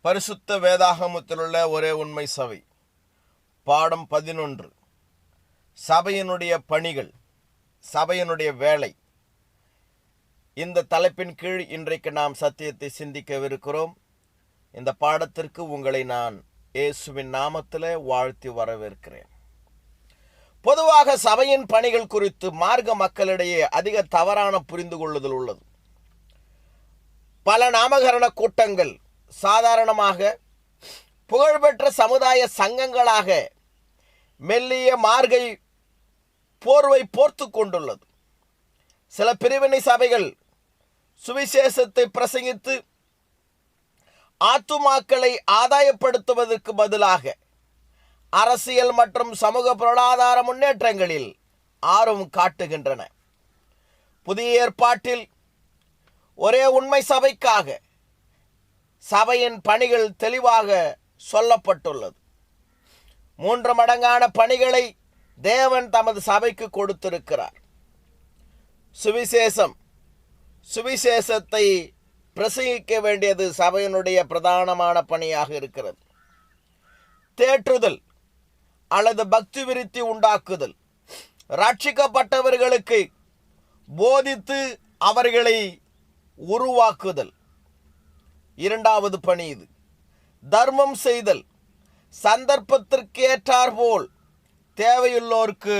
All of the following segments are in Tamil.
பரிசுத்த வேதாகமத்திலுள்ள ஒரே உண்மை சபை, பாடம் 11. சபையினுடைய பணிகள், சபையினுடைய வேலை. இந்த தலைப்பின் கீழ் இன்றைக்கு நாம் சத்தியத்தை சிந்திக்கவிருக்கிறோம். இந்த பாடத்திற்கு உங்களை நான் இயேசுவின் நாமத்தில் வாழ்த்தி வரவேற்கிறேன். பொதுவாக சபையின் பணிகள் குறித்து மார்க்க மக்களிடையே அதிக தவறான புரிந்து கொள்ளுதல் உள்ளது. பல நாமகரண கூட்டங்கள் சாதாரணமாக புகழ்பெற்ற சமுதாய சங்கங்களாக மெல்லிய மார்கை போர்வை போர்த்து கொண்டுள்ளது. சில பிரிவினை சபைகள் சுவிசேஷத்தை பிரசங்கித்து ஆத்துமாக்களை ஆதாயப்படுத்துவதற்கு பதிலாக அரசியல் மற்றும் சமூக பொருளாதார முன்னேற்றங்களில் ஆர்வம் காட்டுகின்றன. புதிய ஏற்பாட்டில் ஒரே உண்மை சபைக்காக சபையின் பணிகள் தெளிவாக சொல்லப்பட்டுள்ளது. 3 மடங்கான பணிகளை தேவன் தமது சபைக்கு கொடுத்திருக்கிறார். சுவிசேஷத்தை பிரசங்கிக்க வேண்டியது சபையினுடைய பிரதானமான பணியாக இருக்கிறது. தேற்றுதல் அல்லது பக்தி விருத்தி உண்டாக்குதல், ரட்சிக்கப்பட்டவர்களுக்கு போதித்து அவர்களை உருவாக்குதல். 2வது பணி இது. தர்மம் செய்தல், சந்தர்ப்பத்திற்கு ஏற்றாற்போல் தேவையுள்ளோருக்கு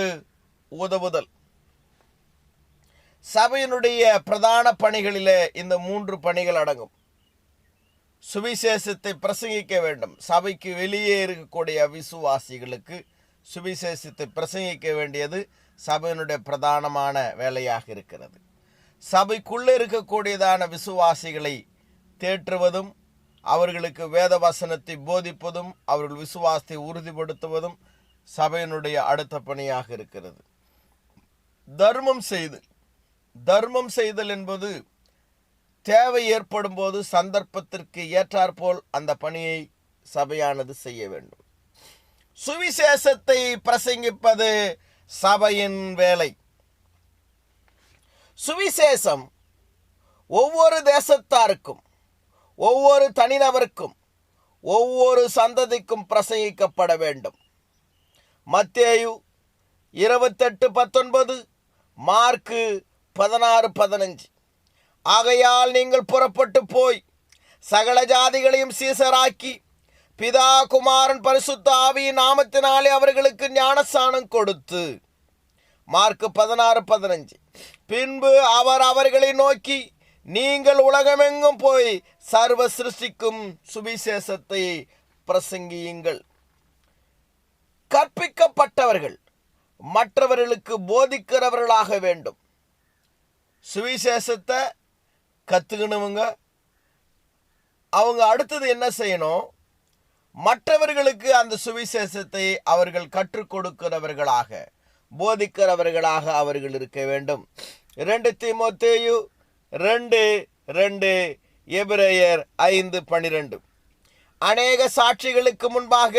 உதவுதல். சபையினுடைய பிரதான பணிகளிலே இந்த 3 பணிகள் அடங்கும். சுவிசேஷத்தை பிரசங்கிக்க வேண்டும். சபைக்கு வெளியே இருக்கக்கூடிய விசுவாசிகளுக்கு சுவிசேஷத்தை பிரசங்கிக்க வேண்டியது சபையினுடைய பிரதானமான வேலையாக இருக்கிறது. சபைக்குள்ளே இருக்கக்கூடியதான விசுவாசிகளை தேற்றுவதும், அவர்களுக்கு வேத வசனத்தை போதிப்பதும், அவர்கள் விசுவாசத்தை உறுதிப்படுத்துவதும் சபையினுடைய அடுத்த பணியாக இருக்கிறது. தர்மம் செய்தல் என்பது தேவை ஏற்படும் போது சந்தர்ப்பத்திற்கு ஏற்றாற்போல் அந்த பணியை சபையானது செய்ய வேண்டும். சுவிசேஷத்தை பிரசங்கிப்பது சபையின் வேலை. சுவிசேஷம் ஒவ்வொரு தேசத்தாருக்கும், ஒவ்வொரு தனிநபருக்கும், ஒவ்வொரு சந்ததிக்கும் பிரசங்கிக்கப்பட வேண்டும். மத்தேயு 28:19, மார்க்கு 16:15. ஆகையால் நீங்கள் புறப்பட்டு போய் சகல ஜாதிகளையும் சீசராக்கி பிதா குமாரன் பரிசுத்த ஆவியின் நாமத்தினாலே அவர்களுக்கு ஞானஸ்நானம் கொடுத்து, மார்க்கு 16:15. பின்பு அவர் அவர்களை நோக்கி, நீங்கள் உலகமெங்கும் போய் சர்வ சிருஷ்டிக்கும் சுவிசேஷத்தை பிரசங்கியுங்கள். கற்பிக்கப்பட்டவர்கள் மற்றவர்களுக்கு போதிக்கிறவர்களாக வேண்டும். சுவிசேஷத்தை கத்துக்கணுங்க. அவங்க அடுத்தது என்ன செய்யணும்? மற்றவர்களுக்கு அந்த சுவிசேஷத்தை அவர்கள் கற்றுக் கொடுக்கிறவர்களாக, போதிக்கிறவர்களாக அவர்கள் இருக்க வேண்டும். 2 தீமோத்தேயு 2:2, எபிரேயர் 5:12. அநேக சாட்சிகளுக்கு முன்பாக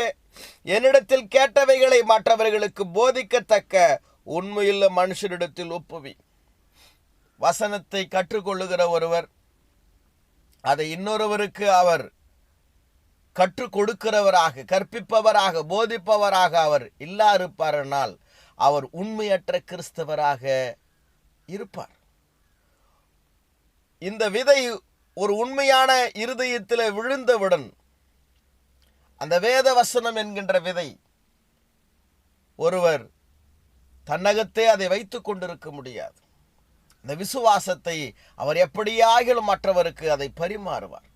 என்னிடத்தில் கேட்டவைகளை மற்றவர்களுக்கு போதிக்கத்தக்க உண்மையுள்ள மனுஷரிடத்தில் ஒப்புவி. வசனத்தை கற்றுக்கொள்ளுகிற ஒருவர் அதை இன்னொருவருக்கு அவர் கற்றுக் கொடுக்கிறவராக, கற்பிப்பவராக, போதிப்பவராக அவர் இல்லாதிருப்பாரானால் அவர் உண்மையற்ற கிறிஸ்தவராக இருப்பார். இந்த விதை ஒரு உண்மையான இருதயத்தில் விழுந்தவுடன் அந்த வேத வசனம் என்கின்ற விதை ஒருவர் தன்னகத்தே அதை வைத்துக் கொண்டிருக்க முடியாது. இந்த விசுவாசத்தை அவர் எப்படியாகிலும் மற்றவருக்கு அதை பரிமாறுவார்.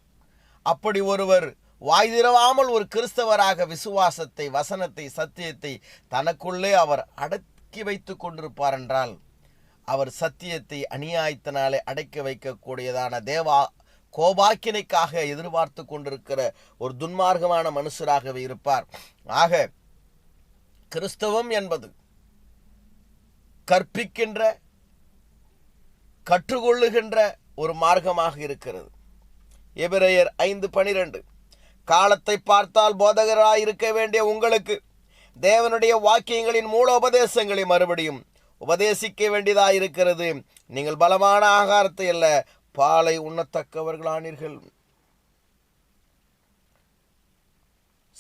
அப்படி ஒருவர் வாய் திறவாமல் ஒரு கிறிஸ்தவராக விசுவாசத்தை, வசனத்தை, சத்தியத்தை தனக்குள்ளே அவர் அடக்கி வைத்துக் கொண்டிருப்பார் என்றால் அவர் சத்தியத்தை அநியாயத்தினாலே அடக்கி வைக்கக்கூடியதான தேவா கோபாக்கினைக்காக எதிர்பார்த்து கொண்டிருக்கிற ஒரு துன்மார்க்கமான மனுஷராகவே இருப்பார். ஆக கிறிஸ்தவம் என்பது கற்பிக்கின்ற, கற்றுக்கொள்ளுகின்ற ஒரு மார்க்கமாக இருக்கிறது. எபிரேயர் 5:12. காலத்தை பார்த்தால் போதகராய் இருக்க வேண்டிய உங்களுக்கு தேவனுடைய வாக்கியங்களின் மூல உபதேசங்களை மறுபடியும் உபதேசிக்க வேண்டியதாக இருக்கிறது. நீங்கள் பலமான ஆகாரத்தை அல்ல, பாலை உண்ணத்தக்கவர்களானீர்கள்.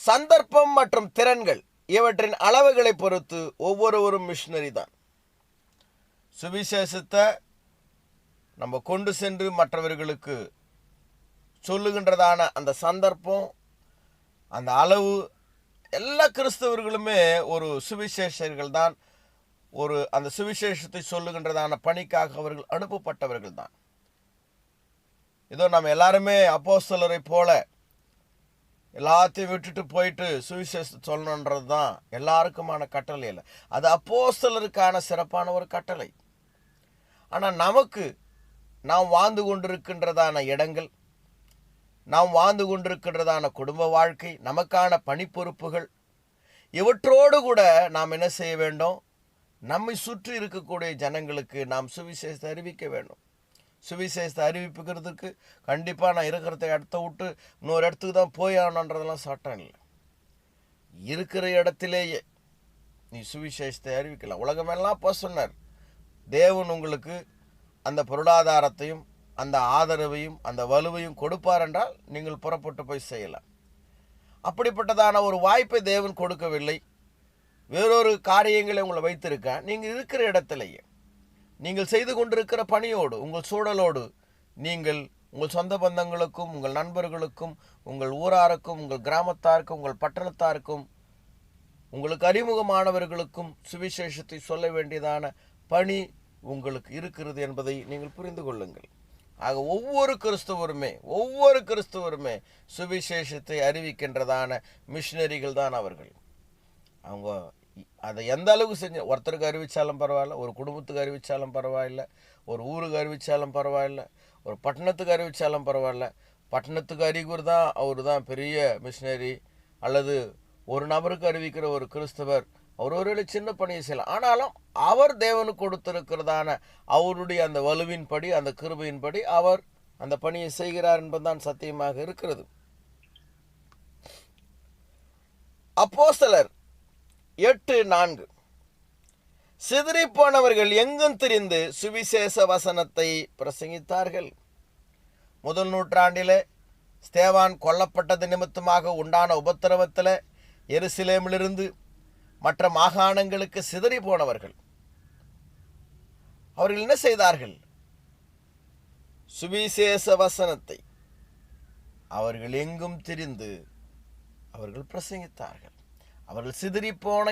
சந்தர்ப்பம் மற்றும் திறன்கள் இவற்றின் அளவுகளை பொறுத்து ஒவ்வொருவரும் மிஷினரி தான். சுவிசேஷத்தை நம்ம கொண்டு சென்று மற்றவர்களுக்கு சொல்லுகின்றதான அந்த சந்தர்ப்பம், அந்த அளவு, எல்லா கிறிஸ்தவர்களுமே ஒரு சுவிசேஷர்கள் தான். அந்த சுவிசேஷத்தை சொல்லுகின்றதான பணிக்காக அவர்கள் அனுப்பப்பட்டவர்கள் தான். இதோ நம்ம எல்லாருமே அப்போஸ்தலரை போல எல்லாத்தையும் விட்டுட்டு போயிட்டு சுவிசேஷத்தை சொல்லணுன்றது தான் எல்லாருக்குமான கட்டளை இல்லை. அது அப்போஸ்தலருக்கான சிறப்பான ஒரு கட்டளை. ஆனால் நமக்கு நாம் வாழ்ந்து கொண்டிருக்கின்றதான இடங்கள், நாம் வாழ்ந்து கொண்டிருக்கின்றதான குடும்ப வாழ்க்கை, நமக்கான பணிப்பொறுப்புகள், இவற்றோடு கூட நாம் என்ன செய்ய வேண்டும்? நம்மை சுற்றி இருக்கக்கூடிய ஜனங்களுக்கு நாம் சுவிசேஷத்தை அறிவிக்க வேண்டும். சுவிசேஷத்தை அறிவிப்புக்கிறதுக்கு கண்டிப்பாக நான் இருக்கிறத இடத்த விட்டு இன்னொரு இடத்துக்கு தான் போய் ஆகணுன்றதெல்லாம் சட்டம் இல்லை. இருக்கிற இடத்திலேயே நீ சுவிசேஷத்தை அறிவிக்கலாம். உலகமெல்லாம் போக சொன்னார். தேவன் உங்களுக்கு அந்த பொருளாதாரத்தையும் அந்த ஆதரவையும் அந்த வலுவையும் கொடுப்பார் என்றால் நீங்கள் புறப்பட்டு போய் செய்யலாம். அப்படிப்பட்டதான ஒரு வாய்ப்பை தேவன் கொடுக்கவில்லை. வேறொரு காரியங்களை உங்களை வைத்திருக்க, நீங்கள் இருக்கிற இடத்திலேயே நீங்கள் செய்து கொண்டிருக்கிற பணியோடு, உங்கள் சூழலோடு, நீங்கள் உங்கள் சொந்த பந்தங்களுக்கும், உங்கள் நண்பர்களுக்கும், உங்கள் ஊராருக்கும், உங்கள் கிராமத்தாருக்கும், உங்கள் பட்டணத்தாருக்கும், உங்களுக்கு அறிமுகமானவர்களுக்கும் சுவிசேஷத்தை சொல்ல வேண்டியதான பணி உங்களுக்கு இருக்கிறது என்பதை நீங்கள் புரிந்து கொள்ளுங்கள். ஆக ஒவ்வொரு கிறிஸ்தவருமே சுவிசேஷத்தை அறிவிக்கின்றதான மிஷினரிகள் தான் அவர்கள். அவங்க அதை எந்த அளவுக்கு செஞ்சு, ஒருத்தருக்கு அறிவித்தாலும் பரவாயில்ல, ஒரு குடும்பத்துக்கு அறிவித்தாலும் பரவாயில்ல, ஒரு ஊருக்கு அறிவித்தாலும் பரவாயில்ல, ஒரு பட்டணத்துக்கு அறிவித்தாலும் பரவாயில்ல. பட்டணத்துக்கு அவர் தான் பெரிய மிஷினரி, அல்லது ஒரு நபருக்கு அறிவிக்கிற ஒரு கிறிஸ்தவர் அவர் ஒரு சின்ன பணியை செய்யலாம். ஆனாலும் அவர் தேவனுக்கு கொடுத்திருக்கிறதான அவருடைய அந்த வலுவின்படி, அந்த கிருபையின்படி அவர் அந்த பணியை செய்கிறார் என்பதுதான் சத்தியமாக இருக்கிறது. அப்போஸ்தலர் 8:4 சிதறிப்போனவர்கள் எங்கும் திரிந்து சுவிசேஷ வசனத்தை பிரசங்கித்தார்கள். முதல் நூற்றாண்டிலே ஸ்தேவான் கொல்லப்பட்டது நிமித்தமாக உண்டான உபத்திரவத்தில் எருசலேமிலிருந்து மற்ற மாகாணங்களுக்கு சிதறி போனவர்கள் அவர்கள் என்ன செய்தார்கள்? சுவிசேஷ வசனத்தை அவர்கள் எங்கும் திரிந்து அவர்கள் பிரசங்கித்தார்கள். அவர்கள் சிதறிப்போன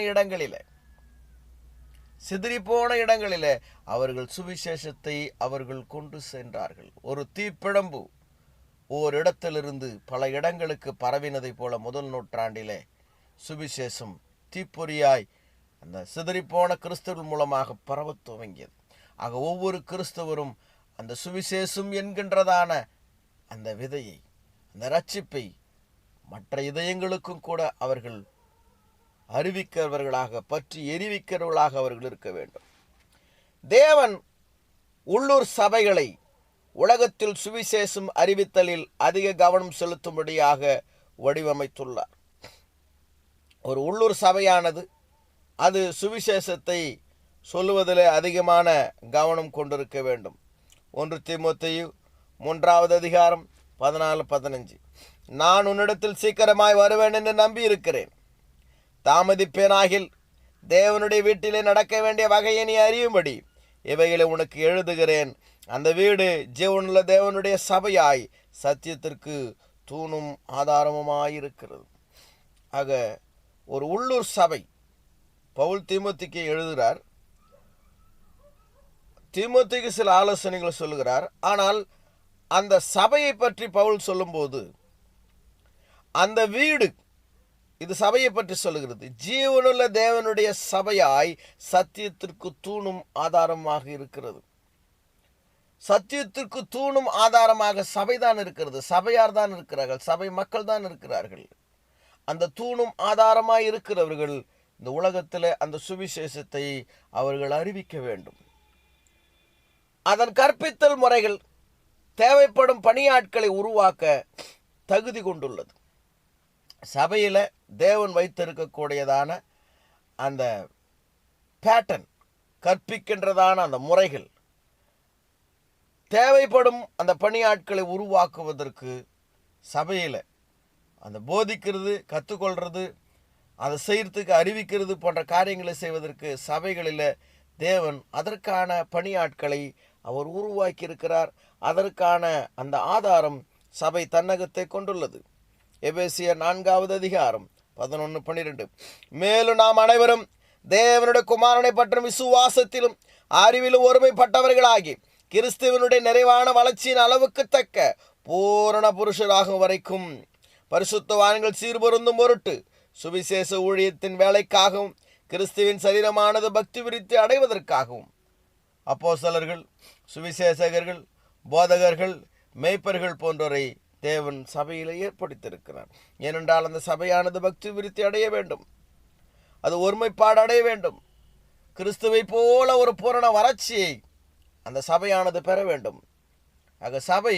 இடங்களிலே அவர்கள் சுவிசேஷத்தை அவர்கள் கொண்டு சென்றார்கள். ஒரு தீப்பிழம்பு ஓர் இடத்திலிருந்து பல இடங்களுக்கு பரவினதை போல முதல் நூற்றாண்டிலே சுவிசேஷம் தீப்பொறியாய் அந்த சிதறிப்போன கிறிஸ்தவர்கள் மூலமாக பரவத் துவங்கியது. ஆக ஒவ்வொரு கிறிஸ்தவரும் அந்த சுவிசேஷம் என்கின்றதான அந்த விதையை, அந்த ரட்சிப்பை மற்ற இதயங்களுக்கும் கூட அவர்கள் அறிவிக்கிறவர்களாக, பற்றி எரிவிக்கிறவர்களாக அவர்கள் இருக்க வேண்டும். தேவன் உள்ளூர் சபைகளை உலகத்தில் சுவிசேஷம் அறிவித்தலில் அதிக கவனம் செலுத்தும்படியாக வடிவமைத்துள்ளார். ஒரு உள்ளூர் சபையானது அது சுவிசேஷத்தை சொல்லுவதில் அதிகமான கவனம் கொண்டிருக்க வேண்டும். 1 தீமோத்தேயு 3:14-15 நான் உன்னிடத்தில் சீக்கிரமாய் வருவேன் என்று நம்பி இருக்கிறேன். தாமதிப்பேனாகில் தேவனுடைய வீட்டிலே நடக்க வேண்டிய வகையை நீ அறியும்படி இவைகளை உனக்கு எழுதுகிறேன். அந்த வீடு ஜீவனுள்ள தேவனுடைய சபையாய் சத்தியத்திற்கு தூணும் ஆதாரமுமாயிருக்கிறது. ஆக ஒரு உள்ளூர் சபை பவுல் தீமோத்திக்கு எழுதுகிறார். தீமோத்திக்கு சில ஆலோசனைகள் சொல்லுகிறார். ஆனால் அந்த சபையை பற்றி பவுல் சொல்லும்போது அந்த வீடு, இது சபையை பற்றி சொல்லுகிறது. ஜீவனுள்ள தேவனுடைய சபையாய் சத்தியத்திற்கு தூணும் ஆதாரமாக இருக்கிறது. சத்தியத்திற்கு தூணும் ஆதாரமாக சபைதான் இருக்கிறது. சபையார் தான் இருக்கிறார்கள், சபை மக்கள் தான் இருக்கிறார்கள். அந்த தூணும் ஆதாரமாய் இருக்கிறவர்கள் இந்த உலகத்தில் அந்த சுவிசேஷத்தை அவர்கள் அறிவிக்க வேண்டும். அதன் கற்பித்தல் முறைகள் தேவைப்படும் பணியாட்களை உருவாக்க தகுதி கொண்டுள்ளது. சபையில் தேவன் வைத்திருக்கக்கூடியதான அந்த பேட்டர்ன், கற்பிக்கின்றதான அந்த முறைகள், தேவைப்படும் அந்த பணியாட்களை உருவாக்குவதற்கு சபையில் அந்த போதிக்கிறது, கற்றுக்கொள்வது, அதை செய்யறதுக்கு அறிவிக்கிறது போன்ற காரியங்களை செய்வதற்கு சபைகளில் தேவன் அதற்கான பணியாட்களை அவர் உருவாக்கி இருக்கிறார். அதற்கான அந்த ஆதாரம் சபை தன்னகத்தை கொண்டுள்ளது. எபேசியர் 4வது அதிகாரம் 11-12. மேலும் நாம் அனைவரும் தேவனுடைய குமாரனை பற்றும் விசுவாசத்திலும் அறிவிலும் ஒருமைப்பட்டவர்களாகி கிறிஸ்துவனுடைய நிறைவான வளர்ச்சியின் அளவுக்கு தக்க பூரண புருஷராகும் வரைக்கும் பரிசுத்தவான்கள் சீர்பொருந்தும் பொருட்டு சுவிசேஷ ஊழியத்தின் வேலைக்காகவும் கிறிஸ்துவின் சரீரமானது பக்தி விருத்தி அடைவதற்காகவும் அப்போஸ்தலர்கள், சுவிசேஷகர்கள், போதகர்கள், மேய்ப்பர்கள் போன்றோரை தேவன் சபையில் ஏற்படுத்தியிருக்கிறார். ஏனென்றால் அந்த சபையானது பக்தி விருத்தி அடைய வேண்டும், அது ஒருமைப்பாடு அடைய வேண்டும், கிறிஸ்துவை போல ஒரு பூரண வளர்ச்சியை அந்த சபையானது பெற வேண்டும். ஆக சபை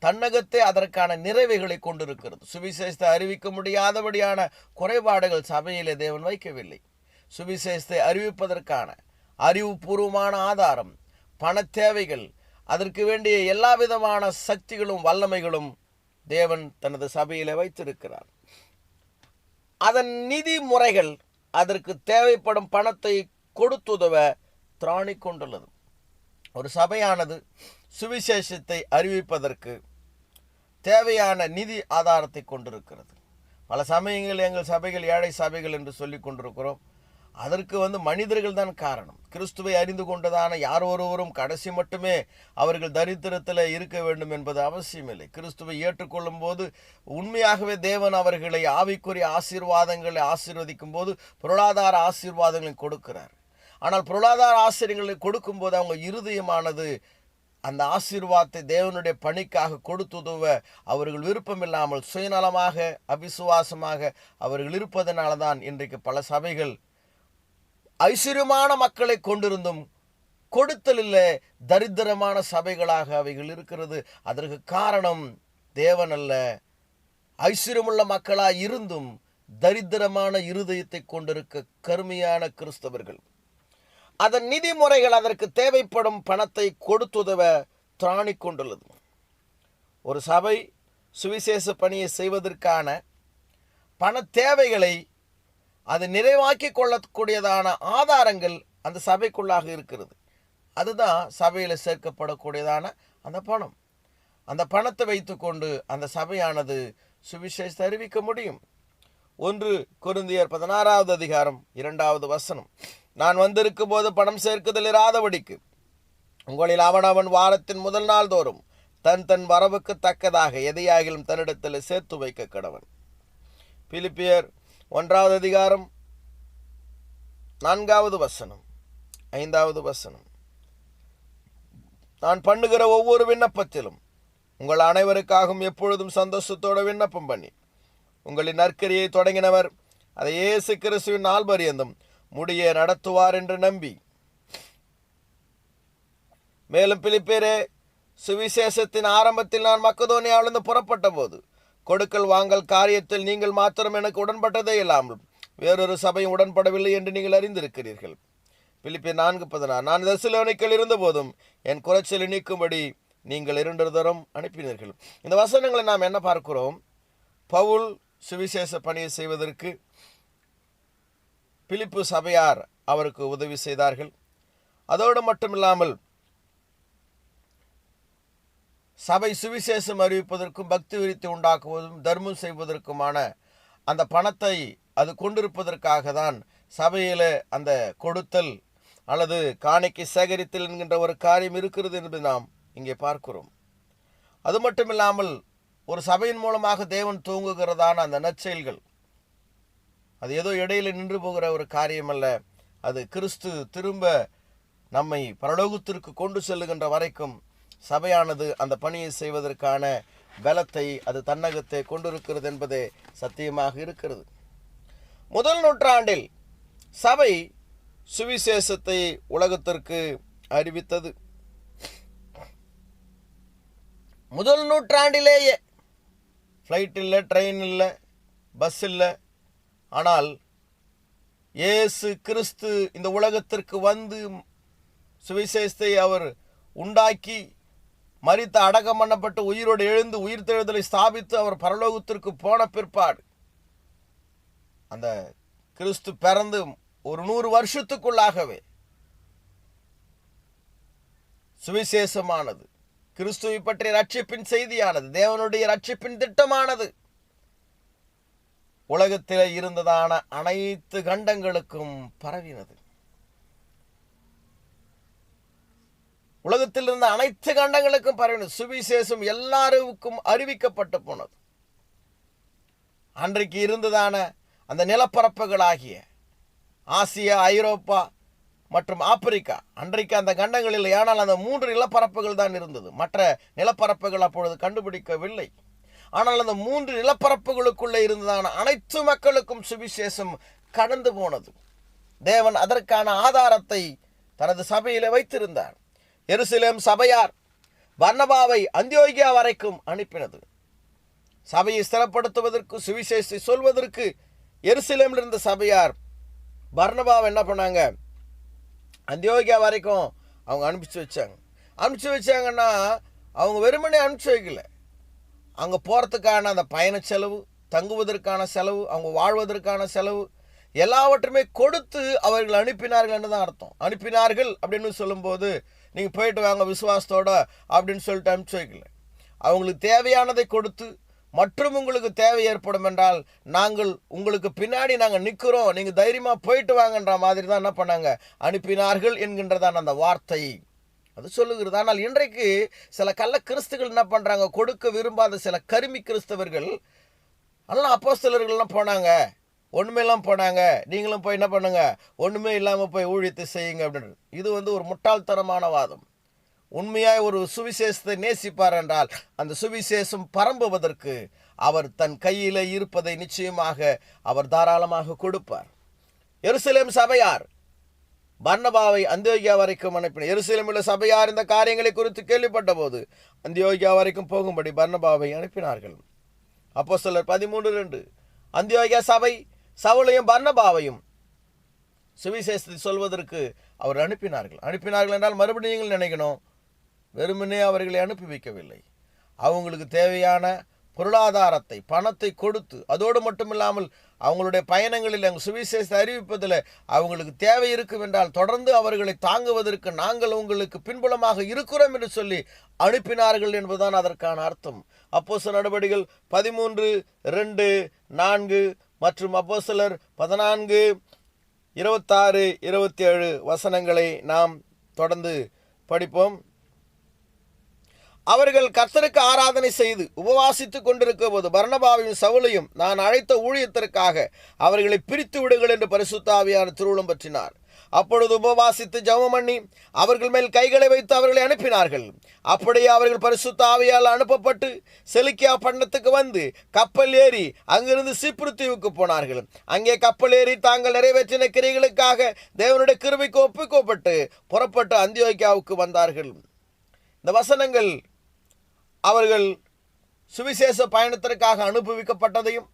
தன்னகத்தை அதற்கான நிறைவுகளை கொண்டிருக்கிறது. சுவிசேஷத்தை அறிவிக்க முடியாதபடியான குறைபாடுகள் சபையிலே தேவன் வைக்கவில்லை. சுவிசேஷத்தை அறிவிப்பதற்கான அறிவுபூர்வமான ஆதாரம், பண தேவைகள், அதற்கு வேண்டிய எல்லா விதமான சக்திகளும் வல்லமைகளும் தேவன் தனது சபையிலே வைத்திருக்கிறார். அதன் நிதி முறைகள் அதற்கு தேவைப்படும் பணத்தை கொடுத்துதவ திராணி கொண்டுள்ளது. ஒரு சபையானது சுவிசேஷத்தை அறிவிப்பதற்கு தேவையான நிதி ஆதாரத்தை கொண்டிருக்கிறது. பல சமயங்களில் எங்கள் சபைகள் ஏழை சபைகள் என்று சொல்லி கொண்டிருக்கிறோம். அதற்கு மனிதர்கள் தான் காரணம். கிறிஸ்துவை அறிந்து கொண்டதான யார் ஒருவரும் கடைசி மட்டுமே அவர்கள் தரித்திரத்தில் இருக்க வேண்டும் என்பது அவசியமில்லை. கிறிஸ்துவை ஏற்றுக்கொள்ளும் போது உண்மையாகவே தேவன் அவர்களை ஆவிக்குரிய ஆசீர்வாதங்களை ஆசீர்வதிக்கும் போது பொருளாதார ஆசீர்வாதங்களை கொடுக்கிறார். ஆனால் பொருளாதார ஆசீர்வாதங்களை கொடுக்கும்போது அவங்க இருதயமானது அந்த ஆசீர்வாதத்தை தேவனுடைய பணிக்காக கொடுத்துதவ அவர்கள் விருப்பமில்லாமல் சுயநலமாக அவிசுவாசமாக அவர்கள் இருப்பதனால தான் இன்றைக்கு பல சபைகள் ஐஸ்வர்யமான மக்களை கொண்டிருந்தும் கொடுத்தலில் தரித்திரமான சபைகளாக அவைகள் இருக்கிறது. அதற்கு காரணம் தேவன் அல்ல, ஐஸ்வர்யமுள்ள மக்களாய் இருந்தும் தரித்திரமான இருதயத்தை கொண்டிருக்க கருமையான கிறிஸ்தவர்கள். அதன் நிதி முறைகள் அதற்கு தேவைப்படும் பணத்தை கொடுத்துதவ திராணி கொண்டுள்ளது. ஒரு சபை சுவிசேஷ பணியை செய்வதற்கான பண தேவைகளை அது நிறைவாக்கி கொள்ளக்கூடியதான ஆதாரங்கள் அந்த சபைக்குள்ளாக இருக்கிறது. அதுதான் சபையில் சேர்க்கப்படக்கூடியதான அந்த பணம். அந்த பணத்தை வைத்துக்கொண்டு அந்த சபையானது சுவிசேஷத்தை அறிவிக்க முடியும். 1 கொரிந்தியர் 16வது அதிகாரம் 2வது வசனம். நான் வந்திருக்கும் போது பணம் சேர்க்குதல் இராதபடிக்கு உங்களில் அவனவன் வாரத்தின் முதல் நாள் தோறும் தன் தன் வரவுக்கு தக்கதாக எதையாகிலும் தன்னிடத்தில் சேர்த்து வைக்க கடவன். பிலிப்பியர் 1வது அதிகாரம் 4வது வசனம் 5வது வசனம். நான் பண்ணுகிற ஒவ்வொரு விண்ணப்பத்திலும் உங்கள் அனைவருக்காகவும் எப்பொழுதும் சந்தோஷத்தோடு விண்ணப்பம் பண்ணி உங்களின் நற்கரியை தொடங்கினவர் அதை இயேசு கிறிஸ்துவின் நாள் பரியந்தம் முடிய நடத்துவார் என்று நம்பி. மேலும் பிலிப்பியரே, சுவிசேஷத்தின் ஆரம்பத்தில் நான் மக்கதோனியாவிலிருந்து புறப்பட்ட போது கொடுக்கல் வாங்கல் காரியத்தில் நீங்கள் மாத்திரம் எனக்கு உடன்பட்டதே இல்லாமல் வேறொரு சபையும் உடன்படவில்லை என்று நீங்கள் அறிந்திருக்கிறீர்கள். பிலிப்பியர் 4:16. நான் தெசலோனிக்கேயில் இருந்த போதும் என் குறைச்சலை நீக்கும்படி நீங்கள் 2 தரம் அனுப்பினீர்கள். இந்த வசனங்களை நாம் என்ன பார்க்கிறோம்? பவுல் சுவிசேஷ பணியை செய்வதற்கு பிலிப்பு சபையார் அவருக்கு உதவி செய்தார்கள். அதோடு மட்டுமில்லாமல் சபை சுவிசேஷம் அறிவிப்பதற்கும் பக்தி விருத்தி உண்டாக்குவதும் தர்மம் செய்வதற்குமான அந்த பணத்தை அது கொண்டிருப்பதற்காக தான் சபையில் அந்த கொடுத்தல் அல்லது காணிக்கை சேகரித்தல் என்கின்ற ஒரு காரியம் இருக்கிறது என்பதை நாம் இங்கே பார்க்கிறோம். அது மட்டுமில்லாமல் ஒரு சபையின் மூலமாக தேவன் தூங்குகிறதான அந்த நற்செயல்கள் அது ஏதோ இடையில நின்று போகிற ஒரு காரியம் அல்ல. அது கிறிஸ்து திரும்ப நம்மை பரலோகத்திற்கு கொண்டு செல்லுகின்ற வரைக்கும் சபையானது அந்த பணியை செய்வதற்கான பலத்தை அது தன்னகத்தை கொண்டிருக்கிறது என்பதே சத்தியமாக இருக்கிறது. 1 நூற்றாண்டில் சபை சுவிசேஷத்தை உலகத்திற்கு அறிவித்தது. 1 நூற்றாண்டிலேயே ஃப்ளைட் இல்லை, ட்ரெயின் இல்லை, பஸ் இல்லை. ஆனால் இயேசு கிறிஸ்து இந்த உலகத்திற்கு வந்து சுவிசேஷத்தை அவர் உண்டாக்கி மரித்து அடக்கம் பண்ணப்பட்டு உயிரோடு எழுந்து உயிர்த்தெழுதலை ஸ்தாபித்து அவர் பரலோகத்திற்கு போன பிற்பாடு அந்த கிறிஸ்து பிறந்து ஒரு 100 வருஷத்துக்குள்ளாகவே சுவிசேஷமானது, கிறிஸ்துவை பற்றிய ரட்சிப்பின் செய்தியானது, தேவனுடைய ரட்சிப்பின் திட்டமானது உலகத்தில் இருந்ததான அனைத்து கண்டங்களுக்கும் பரவினது. உலகத்தில் இருந்த அனைத்து கண்டங்களுக்கும் பரவினது. சுவிசேஷம் எல்லாருக்கும் அறிவிக்கப்பட்டு போனது. அன்றைக்கு இருந்ததான அந்த நிலப்பரப்புகளாகிய ஆசியா, ஐரோப்பா மற்றும் ஆப்பிரிக்கா, அன்றைக்கு அந்த கண்டங்கள் இல்லை. ஆனால் அந்த 3 நிலப்பரப்புகள் தான் இருந்தது. மற்ற நிலப்பரப்புகள் அப்பொழுது கண்டுபிடிக்கவில்லை. ஆனால் அந்த 3 நிலப்பரப்புகளுக்குள்ளே இருந்ததான அனைத்து மக்களுக்கும் சுவிசேஷம் கடந்து போனது. தேவன் அதற்கான ஆதாரத்தை தனது சபையிலே வைத்திருந்தார். எருசலேம் சபையார் பர்னபாவை அந்தியோகியா வரைக்கும் அனுப்பினது. சபையை ஸ்திரப்படுத்துவதற்கு, சுவிசேஷத்தை சொல்வதற்கு எருசலேமில் இருந்த சபையார் பர்னபாவை என்ன பண்ணாங்க, அந்தியோகியா வரைக்கும் அவங்க அனுப்பிச்சு வச்சாங்கன்னா அவங்க வெறுமனே அனுப்பிச்சு வைக்கல. அங்கே போகிறதுக்கான அந்த பயண செலவு, தங்குவதற்கான செலவு, அவங்க வாழ்வதற்கான செலவு எல்லாவற்றுமே கொடுத்து அவர்கள் அனுப்பினார்கள் என்று தான் அர்த்தம். அனுப்பினார்கள் அப்படின்னு சொல்லும்போது நீங்கள் போயிட்டு வாங்க விசுவாசத்தோட அப்படின்னு சொல்லிட்டு அனுப்பிச்சு வைக்கல. அவங்களுக்கு தேவையானதை கொடுத்து, மற்றும் உங்களுக்கு தேவை ஏற்படும் என்றால் நாங்கள் உங்களுக்கு பின்னாடி நாங்கள் நிற்கிறோம், நீங்கள் தைரியமாக போயிட்டு வாங்கன்ற மாதிரி தான் என்ன பண்ணாங்க, அனுப்பினார்கள் என்கின்றதான் அந்த வார்த்தை அது சொல்லுகிறது. ஆனால் இன்றைக்கு சில கள்ள கிறிஸ்துகள் என்ன பண்ணுறாங்க, கொடுக்க விரும்பாத சில கருமி கிறிஸ்தவர்கள் அதெல்லாம் அப்போஸ்தலர்கள்லாம் போனாங்க, ஒன்றுமேலாம் போனாங்க, நீங்களும் போய் என்ன பண்ணுங்க, ஒன்றுமே இல்லாமல் போய் ஊழியத்தை செய்யுங்க அப்படின்றது. இது ஒரு முட்டாள்தனமான வாதம். உண்மையாய் ஒரு சுவிசேஷத்தை நேசிப்பார் என்றால் அந்த சுவிசேஷம் பரம்புவதற்கு அவர் தன் கையில் இருப்பதை நிச்சயமாக அவர் தாராளமாக கொடுப்பார். எருசலேம் சபையார் பர்னபாவை அந்தியோகியா வரைக்கும் அனுப்பினார். எருசலேமில் சபையார் இந்த காரியங்களை குறித்து கேள்விப்பட்ட போது அந்தியோகியா வரைக்கும் போகும்படி பர்னபாவை அனுப்பினார்கள். அப்போஸ்தலர் 13:2. அந்தியோகியா சபை சவுலையும் பர்னபாவையும் சுவிசேஷத்தை சொல்வதற்கு அவர் அனுப்பினார்கள் என்றால் மறுபடியும் நீங்கள் நினைக்கணும், வெறுமனே அவர்களை அனுப்பி வைக்கவில்லை. அவங்களுக்கு தேவையான பொருளாதாரத்தை, பணத்தை கொடுத்து, அதோடு மட்டுமில்லாமல் அவங்களுடைய பயணங்களில் அவங்க சுவிசேஷத்தை அறிவிப்பதில் அவங்களுக்கு தேவை இருக்கும் என்றால் தொடர்ந்து அவர்களை தாங்குவதற்கு நாங்கள் உங்களுக்கு பின்புலமாக இருக்கிறோம் என்று சொல்லி அனுப்பினார்கள் என்பதுதான் அதற்கான அர்த்தம். அப்போஸ்தலர் நடவடிக்கைகள் 13:2, 4 மற்றும் அப்போஸ்தலர் 14:26, 27 வசனங்களை நாம் தொடர்ந்து படிப்போம். அவர்கள் கர்த்தருக்கு ஆராதனை செய்து உபவாசித்துக் கொண்டிருக்க போது பர்னபாவையும் சவுலையும் நான் அழைத்த ஊழியத்திற்காக அவர்களை பிரித்து விடுங்கள் என்று பரிசுத்த ஆவியானவர் திருவுளம் பற்றினார். அப்பொழுது உபவாசித்து ஜெபம் பண்ணி அவர்கள் மேல் கைகளை வைத்து அவர்களை அனுப்பினார்கள். அப்படியே அவர்கள் பரிசுத்த ஆவியால் அனுப்பப்பட்டு செலிக்கியா பட்டணத்துக்கு வந்து கப்பல் ஏறி அங்கிருந்து சீப்ரு தீவுக்கு போனார்கள். அங்கே கப்பல் ஏறி தாங்கள் நிறைவேற்றின கிரியைகளுக்காக தேவனுடைய கிருபைக்கு ஒப்புக்கொள்ளப்பட்டு புறப்பட்டு அந்தியோகியாவுக்கு வந்தார்கள். இந்த வசனங்கள் அவர்கள் சுவிசேஷ பயணத்திற்காக அனுபவிக்கப்பட்டதையும்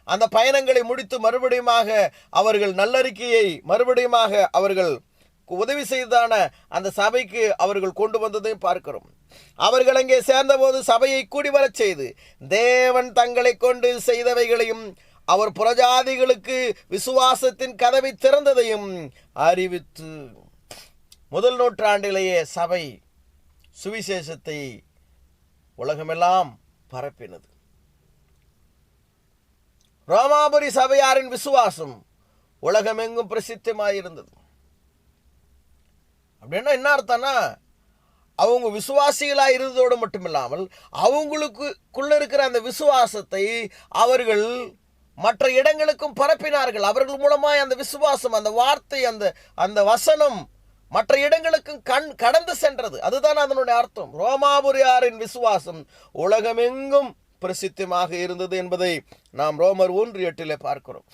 அந்த பயணங்களை முடித்து மறுபடியுமாக அவர்கள் நல்லறிக்கையை மறுபடியுமாக அவர்கள் உதவி செய்தான அந்த சபைக்கு அவர்கள் கொண்டு வந்ததையும் பார்க்கிறோம். அவர்கள் அங்கே சேர்ந்தபோது சபையை கூடி வரச் செய்து தேவன் தங்களை கொண்டு செய்தவைகளையும் அவர் புறஜாதிகளுக்கு விசுவாசத்தின் கதவை திறந்ததையும் அறிவித்து முதல் நூற்றாண்டிலேயே சபை சுவிசேஷத்தை உலகமெல்லாம் பரப்பினது. ரோமாபுரி சபையாரின் விசுவாசம் உலகமெங்கும் பிரசித்தமாயிருந்தது. அப்படின்னா என்ன அர்த்தம்னா, அவங்க விசுவாசிகளாக இருந்ததோடு மட்டுமில்லாமல் அவங்களுக்குள்ள இருக்கிற அந்த விசுவாசத்தை அவர்கள் மற்ற இடங்களுக்கும் பரப்பினார்கள். அவர்கள் மூலமாய் அந்த விசுவாசம், அந்த வார்த்தை, அந்த வசனம் மற்ற இடங்களுக்கும் கடந்து சென்றது. அதுதான் அதனுடைய அர்த்தம். ரோமாபுரியாரின் விசுவாசம் உலகமெங்கும் பிரசித்தமாக இருந்தது என்பதை நாம் ரோமர் 1:8 பார்க்கிறோம்.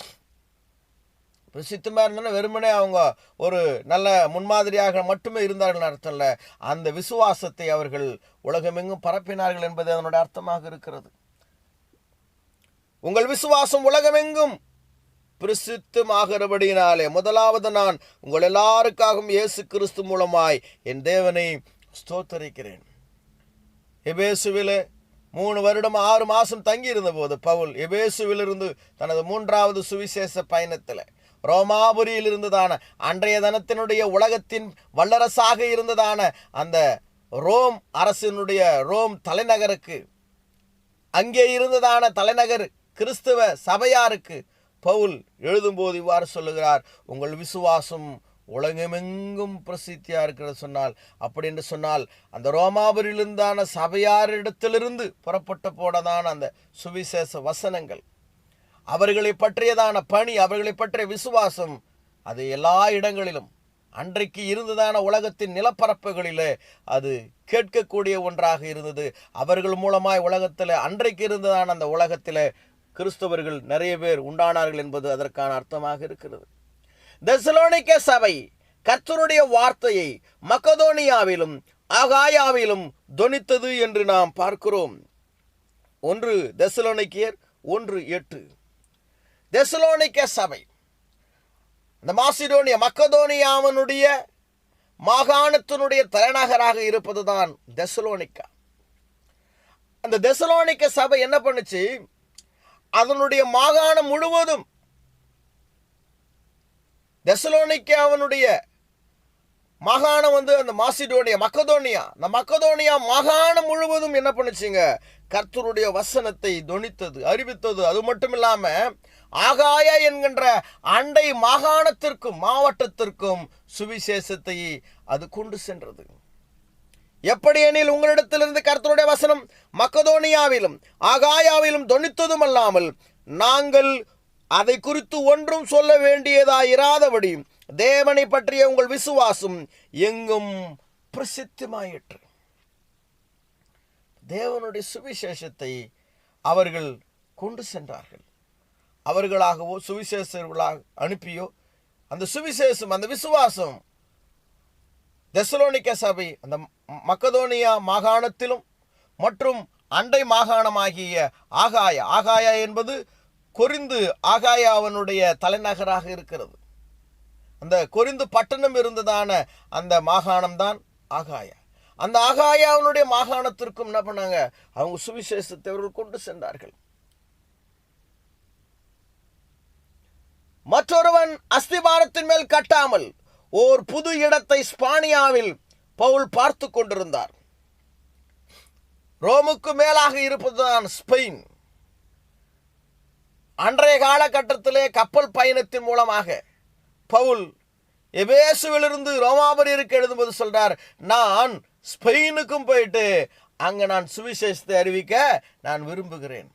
பிரசித்தமாக இருந்தாலும் வெறுமனே அவங்க ஒரு நல்ல முன்மாதிரியாக மட்டுமே இருந்தார்கள் அர்த்தம் இல்லை. அந்த விசுவாசத்தை அவர்கள் உலகமெங்கும் பரப்பினார்கள் என்பது அதனுடைய அர்த்தமாக இருக்கிறது. உங்கள் விசுவாசம் உலகமெங்கும் பிரசித்தமாகிறபடியினாலே முதலாவது நான் உங்கள் எல்லாருக்காகவும் இயேசு கிறிஸ்து மூலமாய் என் தேவனை ஸ்தோத்தரிக்கிறேன். எபேசுவிலே 3 வருடம் 6 மாதம் தங்கி இருந்தபோது பவுல் எபேசுவிலிருந்து தனது 3வது சுவிசேஷ பயணத்தில் ரோமாபுரியில் இருந்ததான அன்றைய தினத்தினுடைய உலகத்தின் வல்லரசாக இருந்ததான அந்த ரோம் அரசினுடைய ரோம் தலைநகருக்கு, அங்கே இருந்ததான தலைநகர் கிறிஸ்துவ சபையாருக்கு பவுல் எழுதும்போது இவ்வாறு சொல்லுகிறார், உங்கள் விசுவாசம் உலகமெங்கும் பிரசித்தியா இருக்கிறது சொன்னால், அப்படி என்று சொன்னால் அந்த ரோமாபுரியிலிருந்தான சபையாரிடத்திலிருந்து புறப்பட்டு போனதான அந்த சுவிசேஷ வசனங்கள், அவர்களை பற்றியதான பணி, அவர்களை பற்றிய விசுவாசம், அது எல்லா இடங்களிலும் அன்றைக்கு இருந்ததான உலகத்தின் நிலப்பரப்புகளிலே அது கேட்கக்கூடிய ஒன்றாக இருந்தது. அவர்கள் மூலமாய் உலகத்தில் அன்றைக்கு இருந்ததான அந்த உலகத்தில் கிறிஸ்தவர்கள் நிறைய பேர் உண்டானார்கள் என்பது அதற்கான அர்த்தமாக இருக்கிறது. தெசலோனிக்கே சபை கர்த்தருடைய வார்த்தையை மக்கதோனியாவிலும் ஆகாயாவிலும் தொனித்தது என்று நாம் பார்க்கிறோம். 1 தெசலோனிக்கேயர் 1:8. தெசலோனிக்கே சபை இந்த மாசிடோனியா மக்கதோனியாவினுடைய மாகாணத்தினுடைய தலைநகராக இருப்பதுதான் தெசலோனிக்கா. அந்த தெசலோனிக்கே சபை என்ன பண்ணுச்சு, அதனுடைய மாகாணம் முழுவதும், தெசலோனிக்காவினுடைய மாகாணம் அந்த மாசிடோனியா மக்கதோனியா, இந்த மக்கதோனியா மாகாணம் முழுவதும் என்ன பண்ணுச்சுங்க, கர்த்தருடைய வசனத்தை தொனித்தது, அறிவித்தது. அது மட்டும் இல்லாம ஆகாயா என்கின்ற அண்டை மாகாணத்திற்கும் மாவட்டத்திற்கும் சுவிசேஷத்தை அது கொண்டு சென்றது. எப்படி எனில், உங்களிடத்திலிருந்து கர்த்தருடைய வசனம் மக்கதோனியாவிலும் ஆகாயாவிலும் தொனித்ததும் அல்லாமல் நாங்கள் அதை குறித்து ஒன்றும் சொல்ல வேண்டியதாயிராதபடி தேவனை பற்றிய உங்கள் விசுவாசம் எங்கும் பிரசித்தமாயிற்று. தேவனுடைய சுவிசேஷத்தை அவர்கள் கொண்டு சென்றார்கள். அவர்களாகவோ சுவிசேஷர்களாக அனுப்பியோ அந்த சுவிசேஷம், அந்த விசுவாசம் தெசலோனிக்கே சபை அந்த மக்கதோனியா மாகாணத்திலும் மற்றும் அண்டை மாகாணமாகிய ஆகாயா என்பது கொரிந்து ஆகாயாவனுடைய தலைநகராக இருக்கிறது. அந்த கொரிந்து பட்டணம் இருந்ததான அந்த மாகாணம் தான் ஆகாயா. அந்த ஆகாயாவனுடைய மாகாணத்திற்கும் என்ன பண்ணாங்க, அவங்க சுவிசேஷத்தை அவர்கள் கொண்டு சென்றார்கள். மற்றொருவன் அஸ்திபாரத்தின் மேல் கட்டாமல் ஓர் புது இடத்தை ஸ்பானியாவில் பவுல் பார்த்து கொண்டிருந்தார். ரோமுக்கு மேலாக இருப்பதுதான் ஸ்பெயின். அன்றைய காலகட்டத்திலே கப்பல் பயணத்தின் மூலமாக பவுல் எபேசுவிலிருந்து ரோமாபுரிக்கு எழுதும்போது சொல்றார், நான் ஸ்பெயினுக்கும் போயிட்டு அங்க நான் சுவிசேஷத்தை அறிவிக்க நான் விரும்புகிறேன்.